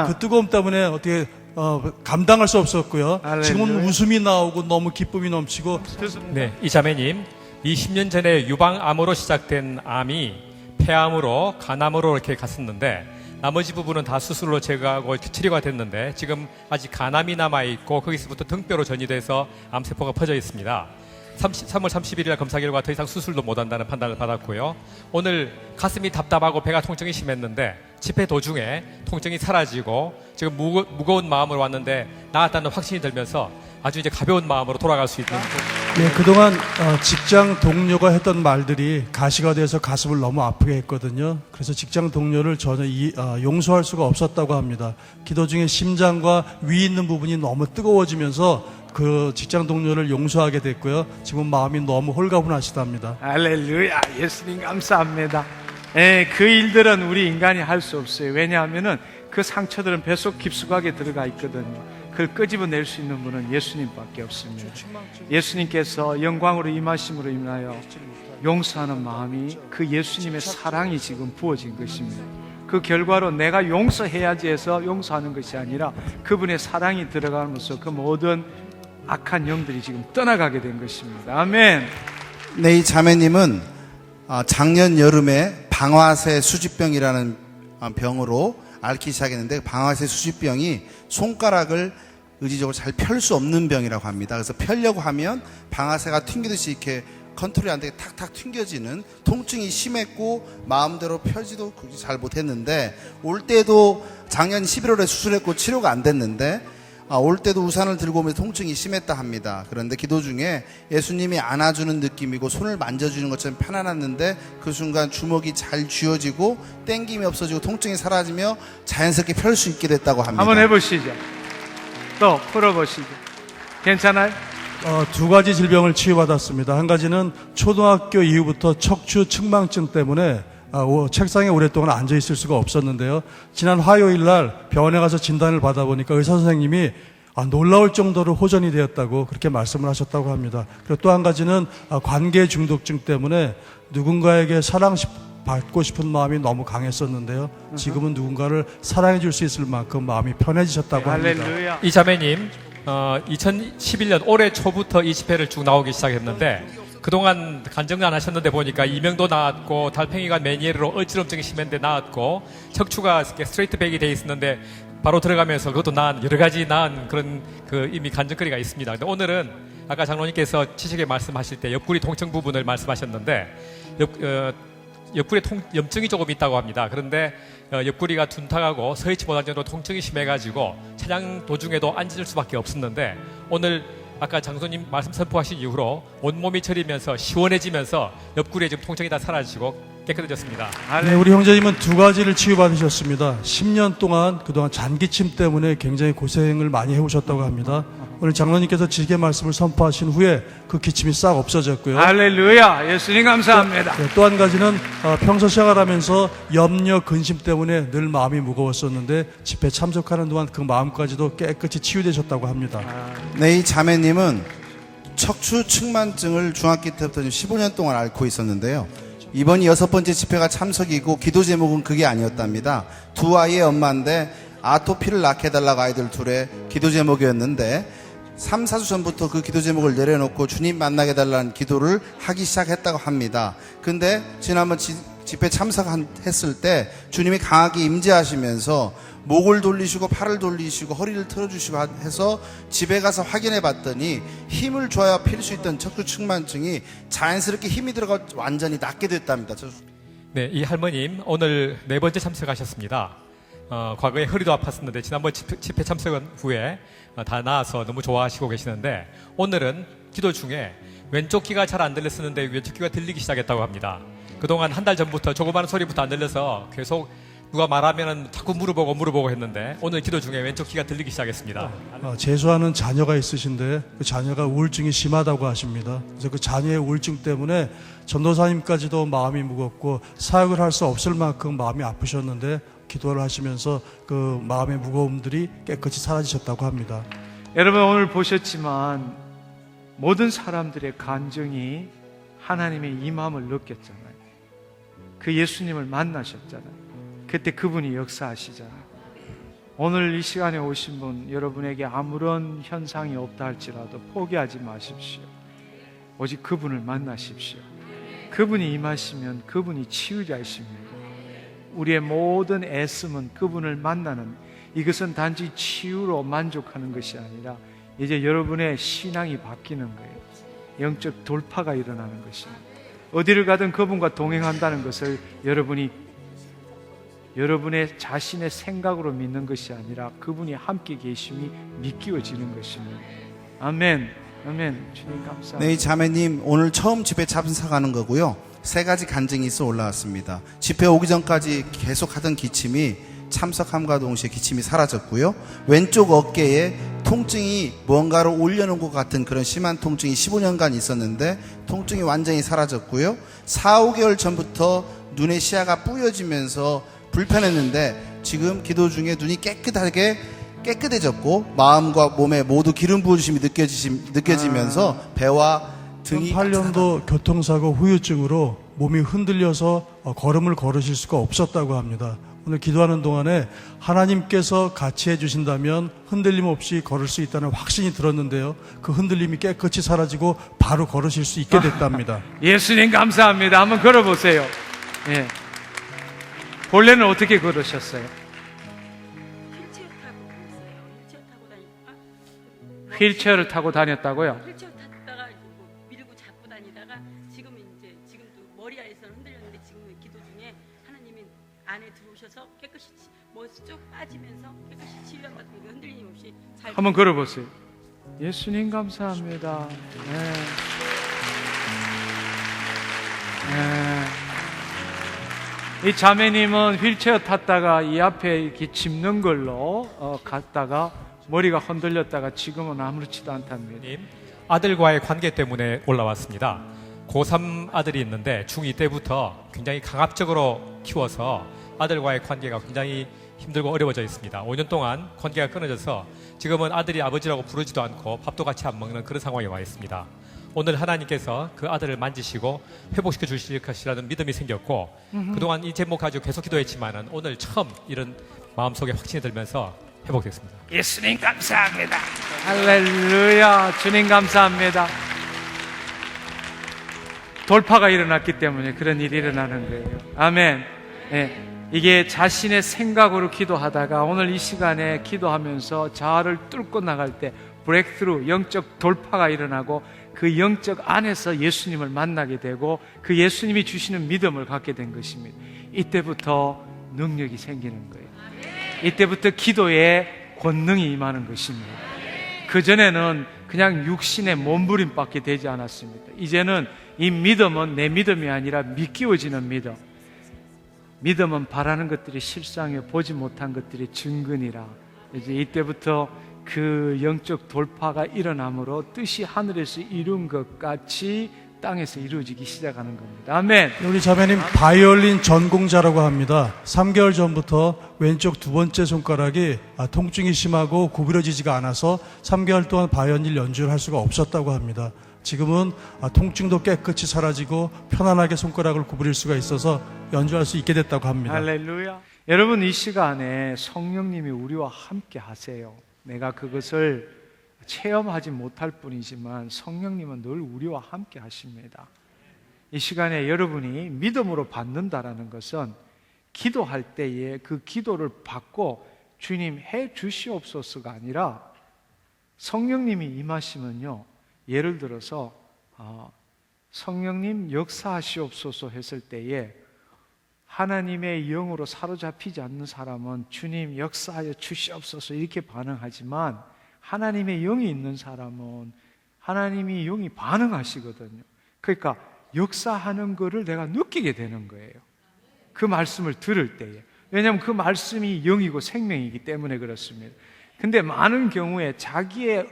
그 뜨거움 때문에 어떻게 감당할 수 없었고요. 할렐루야. 지금은 웃음이 나오고 너무 기쁨이 넘치고. 네, 이 자매님 20년 전에 유방암으로 시작된 암이 폐암으로 간암으로 이렇게 갔었는데 나머지 부분은 다 수술로 제거하고 치료가 됐는데 지금 아직 간암이 남아있고 거기서부터 등뼈로 전이돼서 암세포가 퍼져 있습니다. 3월 31일 검사 결과 더 이상 수술도 못한다는 판단을 받았고요. 오늘 가슴이 답답하고 배가 통증이 심했는데 집회 도중에 통증이 사라지고 지금 무거운 마음으로 왔는데 나았다는 확신이 들면서 아주 이제 가벼운 마음으로 돌아갈 수 있는. 네, 그동안 직장 동료가 했던 말들이 가시가 돼서 가슴을 너무 아프게 했거든요. 그래서 직장 동료를 전혀 용서할 수가 없었다고 합니다. 기도 중에 심장과 위 있는 부분이 너무 뜨거워지면서 그 직장 동료를 용서하게 됐고요. 지금 마음이 너무 홀가분하시답니다. 할렐루야. 예수님 감사합니다. 그 일들은 우리 인간이 할 수 없어요. 왜냐하면은 그 상처들은 뱃속 깊숙하게 들어가 있거든요. 그걸 끄집어낼 수 있는 분은 예수님밖에 없습니다. 예수님께서 영광으로 임하심으로 인하여 용서하는 마음이 그 예수님의 사랑이 지금 부어진 것입니다. 그 결과로 내가 용서해야지 해서 용서하는 것이 아니라 그분의 사랑이 들어가면서 그 모든 악한 영들이 지금 떠나가게 된 것입니다. 아멘. 네, 이 자매님은 작년 여름에 방화쇠 수지병이라는 병으로 앓기 시작했는데 방화쇠 수지병이 손가락을 의지적으로 잘 펼 수 없는 병이라고 합니다. 그래서 펴려고 하면 방화쇠가 튕기듯이 이렇게 컨트롤이 안 되게 탁탁 튕겨지는 통증이 심했고 마음대로 펴지도 잘 못했는데 올 때도 작년 11월에 수술했고 치료가 안 됐는데 올 때도 우산을 들고 오면서 통증이 심했다 합니다. 그런데 기도 중에 예수님이 안아주는 느낌이고 손을 만져주는 것처럼 편안했는데 그 순간 주먹이 잘 쥐어지고 땡김이 없어지고 통증이 사라지며 자연스럽게 펼 수 있게 됐다고 합니다. 한번 해보시죠. 또 풀어보시죠. 괜찮아요? 2가지 질병을 치유받았습니다. 한 가지는 초등학교 이후부터 척추 측망증 때문에 책상에 오랫동안 앉아 있을 수가 없었는데요. 지난 화요일 날 병원에 가서 진단을 받아보니까 의사 선생님이 놀라울 정도로 호전이 되었다고 그렇게 말씀을 하셨다고 합니다. 그리고 또 한 가지는 관계 중독증 때문에 누군가에게 사랑받고 싶은 마음이 너무 강했었는데요. 지금은 누군가를 사랑해 줄 수 있을 만큼 마음이 편해지셨다고 합니다. 할렐루야. 이 자매님 2011년 올해 초부터 이 집회를 쭉 나오기 시작했는데 그동안 간증을 안 하셨는데 보니까 이명도 나왔고 달팽이가 메니에르로 어지럼증이 심했는데 나왔고 척추가 스트레이트 백이 돼 있었는데 바로 들어가면서 그것도 나은 여러 가지 나은 그런 그 이미 간증거리가 있습니다. 근데 오늘은 아까 장로님께서 지식에 말씀하실 때 옆구리 통증 부분을 말씀하셨는데 옆구리에 염증이 조금 있다고 합니다. 그런데 옆구리가 둔탁하고 서해치보다 정도 통증이 심해가지고 차량 도중에도 앉을 수밖에 없었는데 오늘 아까 장소님 말씀 선포하신 이후로 온몸이 저리면서 시원해지면서 옆구리에 지금 통증이 다 사라지고 깨끗해졌습니다. 네, 우리 형제님은 두 가지를 치유받으셨습니다. 10년 동안 그동안 잔기침 때문에 굉장히 고생을 많이 해오셨다고 합니다. 오늘 장로님께서 지식의 말씀을 선포하신 후에 그 기침이 싹 없어졌고요. 할렐루야. 예수님 감사합니다. 네, 또 한 가지는 평소 생활 하면서 염려, 근심 때문에 늘 마음이 무거웠었는데 집회 참석하는 동안 그 마음까지도 깨끗이 치유되셨다고 합니다. 네, 이 자매님은 척추 측만증을 중학교 때부터 15년 동안 앓고 있었는데요. 이번이 6번째 집회가 참석이고 기도 제목은 그게 아니었답니다. 두 아이의 엄마인데 아토피를 낳게 해달라고 아이들 둘의 기도 제목이었는데 3, 4주 전부터 그 기도 제목을 내려놓고 주님 만나게 해달라는 기도를 하기 시작했다고 합니다. 근데 지난번 집회 참석했을 때 주님이 강하게 임재하시면서 목을 돌리시고 팔을 돌리시고 허리를 틀어주시고 해서 집에 가서 확인해 봤더니 힘을 줘야 필 수 있던 척추 측만증이 자연스럽게 힘이 들어가 완전히 낫게 됐답니다. 네, 이 할머님 오늘 4번째 참석하셨습니다. 과거에 허리도 아팠었는데 지난번 집회 참석 후에 다 나아서 너무 좋아하시고 계시는데 오늘은 기도 중에 왼쪽 귀가 잘 안 들렸었는데 왼쪽 귀가 들리기 시작했다고 합니다. 그동안 한 달 전부터 조그마한 소리부터 안 들려서 계속 누가 말하면 자꾸 물어보고 했는데 오늘 기도 중에 왼쪽 귀가 들리기 시작했습니다. 재수하는 자녀가 있으신데 그 자녀가 우울증이 심하다고 하십니다. 그래서 그 자녀의 우울증 때문에 전도사님까지도 마음이 무겁고 사역을 할 수 없을 만큼 마음이 아프셨는데 기도를 하시면서 그 마음의 무거움들이 깨끗이 사라지셨다고 합니다. 여러분 오늘 보셨지만 모든 사람들의 간증이 하나님의 임함을 느꼈잖아요. 그 예수님을 만나셨잖아요. 그때 그분이 역사하시잖아요. 오늘 이 시간에 오신 분 여러분에게 아무런 현상이 없다 할지라도 포기하지 마십시오. 오직 그분을 만나십시오. 그분이 임하시면 그분이 치유자이십니다. 우리의 모든 애씀은 그분을 만나는, 이것은 단지 치유로 만족하는 것이 아니라 이제 여러분의 신앙이 바뀌는 거예요. 영적 돌파가 일어나는 것입니다. 어디를 가든 그분과 동행한다는 것을 여러분의 자신의 생각으로 믿는 것이 아니라 그분이 함께 계심이 믿겨지는 것입니다. 아멘. 아멘. 주님 감사합니다. 네, 이 자매님 오늘 처음 집회 참석하는 거고요. 3가지 간증이 있어 올라왔습니다. 집회 오기 전까지 계속 하던 기침이 참석함과 동시에 기침이 사라졌고요. 왼쪽 어깨에 통증이 뭔가를 올려놓은 것 같은 그런 심한 통증이 15년간 있었는데 통증이 완전히 사라졌고요. 4, 5개월 전부터 눈의 시야가 뿌여지면서 불편했는데 지금 기도 중에 눈이 깨끗해졌고 마음과 몸에 모두 기름 부으심이 느껴지면서 배와 등이 8년도 교통사고 후유증으로 몸이 흔들려서 걸음을 걸으실 수가 없었다고 합니다. 오늘 기도하는 동안에 하나님께서 같이 해주신다면 흔들림 없이 걸을 수 있다는 확신이 들었는데요. 그 흔들림이 깨끗이 사라지고 바로 걸으실 수 있게 됐답니다. 예수님 감사합니다. 한번 걸어보세요. 예. 본래는 어떻게 걸으셨어요? 휠체어 타고 있어요. 휠체어를 타고 다녔다고요? 휠체어 탔다가 뭐 밀고 잡고 다니다가 지금도 머리 아래에서 흔들렸는데 지금은 기도 중에 하나님이 안에 들어오셔서 깨끗이 뭐 쭉 빠지면서 깨끗이 치유한 것 같은 게 흔들림 없이 잘. 한번 걸어보세요. 예수님 감사합니다. 네. 네. 이 자매님은 휠체어 탔다가 이 앞에 이렇게 짚는 걸로 갔다가 머리가 흔들렸다가 지금은 아무렇지도 않답니다. 아들과의 관계 때문에 올라왔습니다. 고3 아들이 있는데 중2 때부터 굉장히 강압적으로 키워서 아들과의 관계가 굉장히 힘들고 어려워져 있습니다. 5년 동안 관계가 끊어져서 지금은 아들이 아버지라고 부르지도 않고 밥도 같이 안 먹는 그런 상황에 와 있습니다. 오늘 하나님께서 그 아들을 만지시고 회복시켜 주실 것이라는 믿음이 생겼고 그동안 이 제목 가지고 계속 기도했지만은 오늘 처음 이런 마음속에 확신이 들면서 회복됐습니다. 예수님 감사합니다. 할렐루야. 주님 감사합니다. 돌파가 일어났기 때문에 그런 일이 일어나는 거예요. 아멘. 네. 이게 자신의 생각으로 기도하다가 오늘 이 시간에 기도하면서 자아를 뚫고 나갈 때 브레이크스루, 영적 돌파가 일어나고 그 영적 안에서 예수님을 만나게 되고 그 예수님이 주시는 믿음을 갖게 된 것입니다. 이때부터 능력이 생기는 거예요. 이때부터 기도에 권능이 임하는 것입니다. 그전에는 그냥 육신의 몸부림밖에 되지 않았습니다. 이제는 이 믿음은 내 믿음이 아니라 믿기워지는 믿음. 믿음은 바라는 것들이 실상에 보지 못한 것들이 증거니라. 이제 이때부터 그 영적 돌파가 일어남으로 뜻이 하늘에서 이룬 것 같이 땅에서 이루어지기 시작하는 겁니다. 아멘. 우리 자매님 바이올린 전공자라고 합니다. 3개월 전부터 왼쪽 두 번째 손가락이 통증이 심하고 구부러지지가 않아서 3개월 동안 바이올린 연주를 할 수가 없었다고 합니다. 지금은 통증도 깨끗이 사라지고 편안하게 손가락을 구부릴 수가 있어서 연주할 수 있게 됐다고 합니다. 할렐루야. 여러분, 이 시간에 성령님이 우리와 함께 하세요. 내가 그것을 체험하지 못할 뿐이지만 성령님은 늘 우리와 함께 하십니다. 이 시간에 여러분이 믿음으로 받는다라는 것은 기도할 때에 그 기도를 받고 주님 해 주시옵소서가 아니라 성령님이 임하시면요, 예를 들어서 성령님 역사하시옵소서 했을 때에 하나님의 영으로 사로잡히지 않는 사람은 주님 역사하여 주시옵소서 이렇게 반응하지만 하나님의 영이 있는 사람은 하나님이 영이 반응하시거든요. 그러니까 역사하는 것을 내가 느끼게 되는 거예요. 그 말씀을 들을 때에. 왜냐하면 그 말씀이 영이고 생명이기 때문에 그렇습니다. 근데 많은 경우에 자기의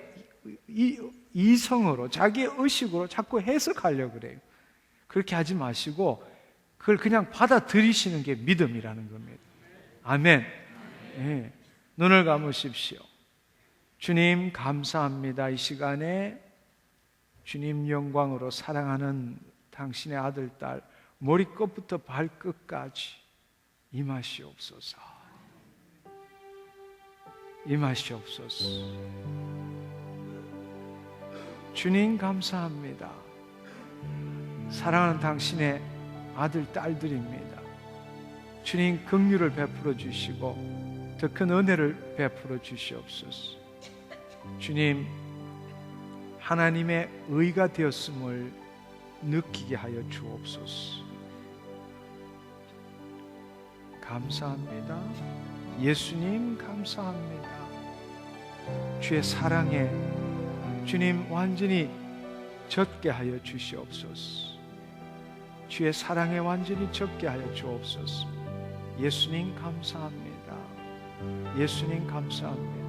이성으로 자기의 의식으로 자꾸 해석하려고 그래요. 그렇게 하지 마시고 그걸 그냥 받아들이시는 게 믿음이라는 겁니다. 아멘. 네. 눈을 감으십시오. 주님 감사합니다. 이 시간에 주님 영광으로 사랑하는 당신의 아들, 딸 머리끝부터 발끝까지 임하시옵소서. 임하시옵소서. 주님 감사합니다. 사랑하는 당신의 아들, 딸들입니다. 주님 긍휼을 베풀어 주시고 더 큰 은혜를 베풀어 주시옵소서. 주님, 하나님의 의가 되었음을 느끼게 하여 주옵소서. 감사합니다. 예수님 감사합니다. 주의 사랑에 주님 완전히 젖게 하여 주시옵소서. 주의 사랑에 완전히 젖게 하여 주옵소서. 예수님 감사합니다. 예수님 감사합니다.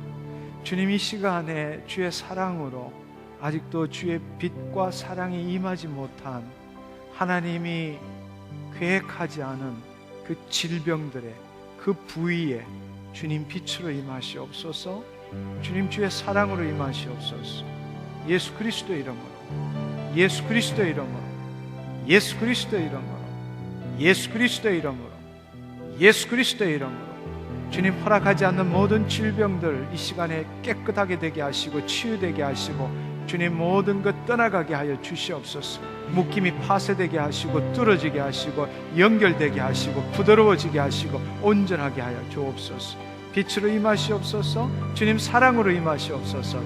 주님, 이 시간에 주의 사랑으로 아직도 주의 빛과 사랑이 임하지 못한 하나님이 계획하지 않은 그 질병들의 그 부위에 주님 빛으로 임하시옵소서. 주님 주의 사랑으로 임하시옵소서. 예수 그리스도 이름으로, 예수 그리스도 이름으로, 예수 그리스도 이름으로, 예수 그리스도 이름으로, 예수 그리스도 이름으로 주님 허락하지 않는 모든 질병들 이 시간에 깨끗하게 되게 하시고 치유되게 하시고 주님 모든 것 떠나가게 하여 주시옵소서. 묶임이 파쇄되게 하시고 뚫어지게 하시고 연결되게 하시고 부드러워지게 하시고 온전하게 하여 주옵소서. 빛으로 임하시옵소서. 주님 사랑으로 임하시옵소서.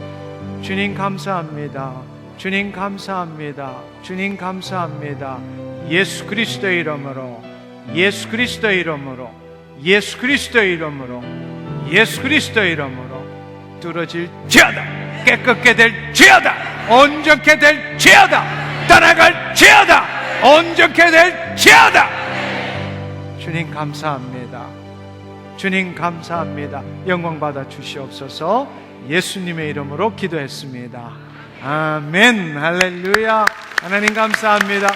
주님 감사합니다. 주님 감사합니다. 주님 감사합니다. 예수 그리스도의 이름으로, 예수 그리스도의 이름으로, 예수 그리스도의 이름으로, 예수 그리스도의 이름으로 뚫어질지어다. 깨끗게 될지어다. 온전케 될지어다. 떠나갈지어다. 온전케 될지어다. 주님 감사합니다. 주님 감사합니다. 영광 받아 주시옵소서. 예수님의 이름으로 기도했습니다. 아멘. 할렐루야. 하나님 감사합니다.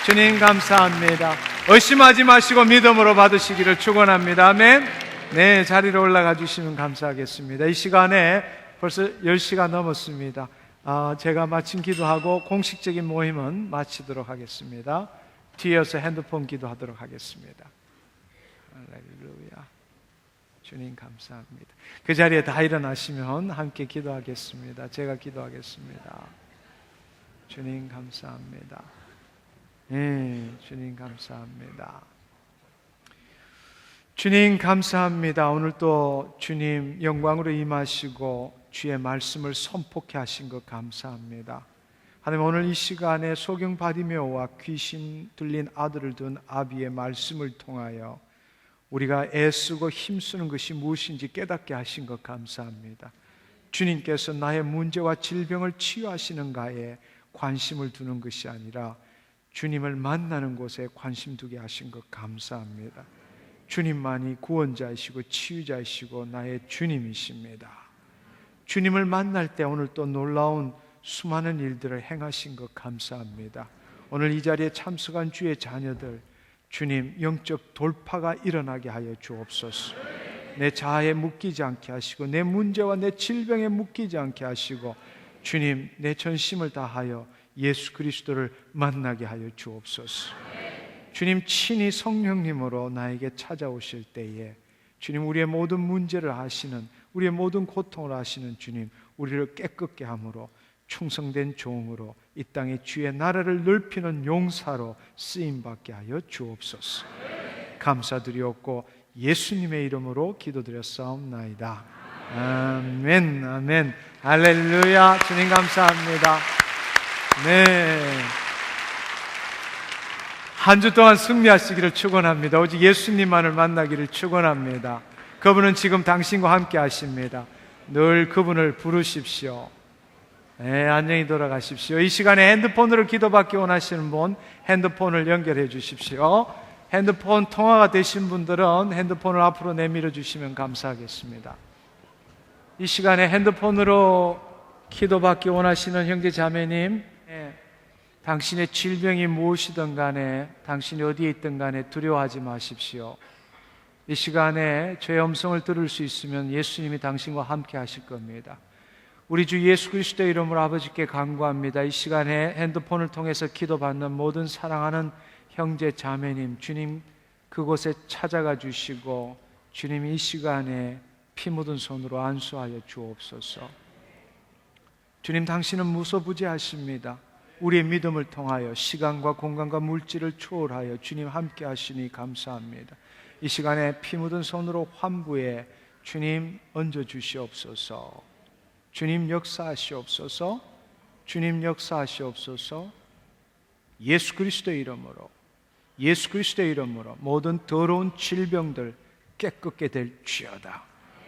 주님 감사합니다. 의심하지 마시고 믿음으로 받으시기를 축원합니다. 아멘. 네, 자리로 올라가 주시면 감사하겠습니다. 이 시간에 벌써 10시가 넘었습니다. 제가 마침 기도하고 공식적인 모임은 마치도록 하겠습니다. 뒤에서 핸드폰 기도하도록 하겠습니다. 할렐루야. 주님 감사합니다. 그 자리에 다 일어나시면 함께 기도하겠습니다. 제가 기도하겠습니다. 주님 감사합니다. 주님 감사합니다. 주님 감사합니다. 오늘 또 주님 영광으로 임하시고 주의 말씀을 선포케 하신 것 감사합니다. 하나님, 오늘 이 시간에 소경 바디메오와 귀신 들린 아들을 둔 아비의 말씀을 통하여 우리가 애쓰고 힘쓰는 것이 무엇인지 깨닫게 하신 것 감사합니다. 주님께서 나의 문제와 질병을 치유하시는가에 관심을 두는 것이 아니라 주님을 만나는 곳에 관심 두게 하신 것 감사합니다. 주님만이 구원자이시고 치유자이시고 나의 주님이십니다. 주님을 만날 때 오늘 또 놀라운 수많은 일들을 행하신 것 감사합니다. 오늘 이 자리에 참석한 주의 자녀들, 주님 영적 돌파가 일어나게 하여 주옵소서. 내 자아에 묶이지 않게 하시고 내 문제와 내 질병에 묶이지 않게 하시고 주님 내 전심을 다하여 예수 그리스도를 만나게 하여 주옵소서. 주님 친히 성령님으로 나에게 찾아오실 때에 주님 우리의 모든 문제를 아시는, 우리의 모든 고통을 아시는 주님, 우리를 깨끗게 함으로 충성된 종으로 이 땅에 주의 나라를 넓히는 용사로 쓰임받게 하여 주옵소서. 감사드리옵고 예수님의 이름으로 기도드렸사옵나이다. 아멘, 아멘, 할렐루야. 주님 감사합니다. 네, 한 주 동안 승리하시기를 축원합니다. 오직 예수님만을 만나기를 축원합니다. 그분은 지금 당신과 함께 하십니다. 늘 그분을 부르십시오. 네, 안녕히 돌아가십시오. 이 시간에 핸드폰으로 기도받기 원하시는 분 핸드폰을 연결해 주십시오. 핸드폰 통화가 되신 분들은 핸드폰을 앞으로 내밀어 주시면 감사하겠습니다. 이 시간에 핸드폰으로 기도받기 원하시는 형제 자매님, 당신의 질병이 무엇이든 간에, 당신이 어디에 있든 간에 두려워하지 마십시오. 이 시간에 저의 음성을 들을 수 있으면 예수님이 당신과 함께 하실 겁니다. 우리 주 예수 그리스도의 이름으로 아버지께 간구합니다. 이 시간에 핸드폰을 통해서 기도받는 모든 사랑하는 형제 자매님, 주님 그곳에 찾아가 주시고 주님 이 시간에 피 묻은 손으로 안수하여 주옵소서. 주님 당신은 무소부재하십니다. 우리의 믿음을 통하여 시간과 공간과 물질을 초월하여 주님 함께 하시니 감사합니다. 이 시간에 피 묻은 손으로 환부에 주님 얹어 주시옵소서. 주님 역사하시옵소서. 주님 역사하시옵소서. 예수 그리스도의 이름으로, 예수 그리스도의 이름으로 모든 더러운 질병들 깨끗게 될지어다.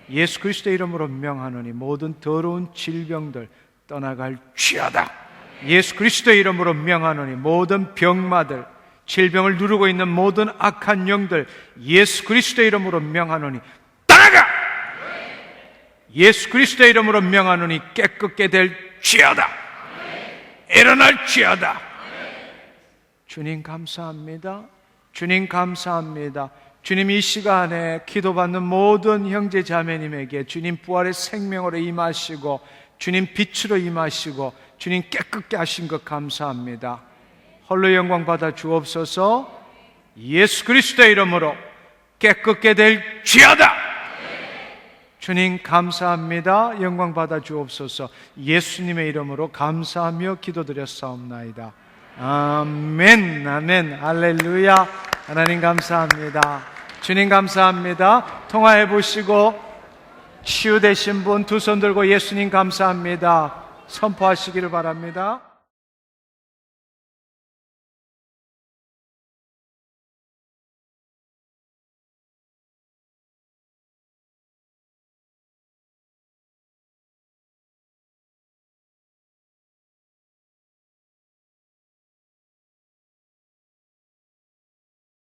예수 그리스도의 이름으로 명하노니 모든 더러운 질병들 떠나갈지어다. 예수 그리스도의 이름으로 명하노니 모든 병마들, 질병을 누르고 있는 모든 악한 영들 예수 그리스도의 이름으로 명하노니 떠나가! 예수 그리스도의 이름으로 명하노니 깨끗게 될지어다. 일어날지어다. 주님 감사합니다. 주님 감사합니다. 주님 이 시간에 기도받는 모든 형제 자매님에게 주님 부활의 생명으로 임하시고 주님 빛으로 임하시고 주님 깨끗게 하신 것 감사합니다. 홀로 영광 받아 주옵소서. 예수 그리스도의 이름으로 깨끗게 될지어다. 주님 감사합니다. 영광 받아 주옵소서. 예수님의 이름으로 감사하며 기도드렸사옵나이다. 아멘, 아멘, 할렐루야. 하나님 감사합니다. 주님 감사합니다. 통화해 보시고 치유되신 분 두 손 들고 예수님 감사합니다 선포하시기를 바랍니다.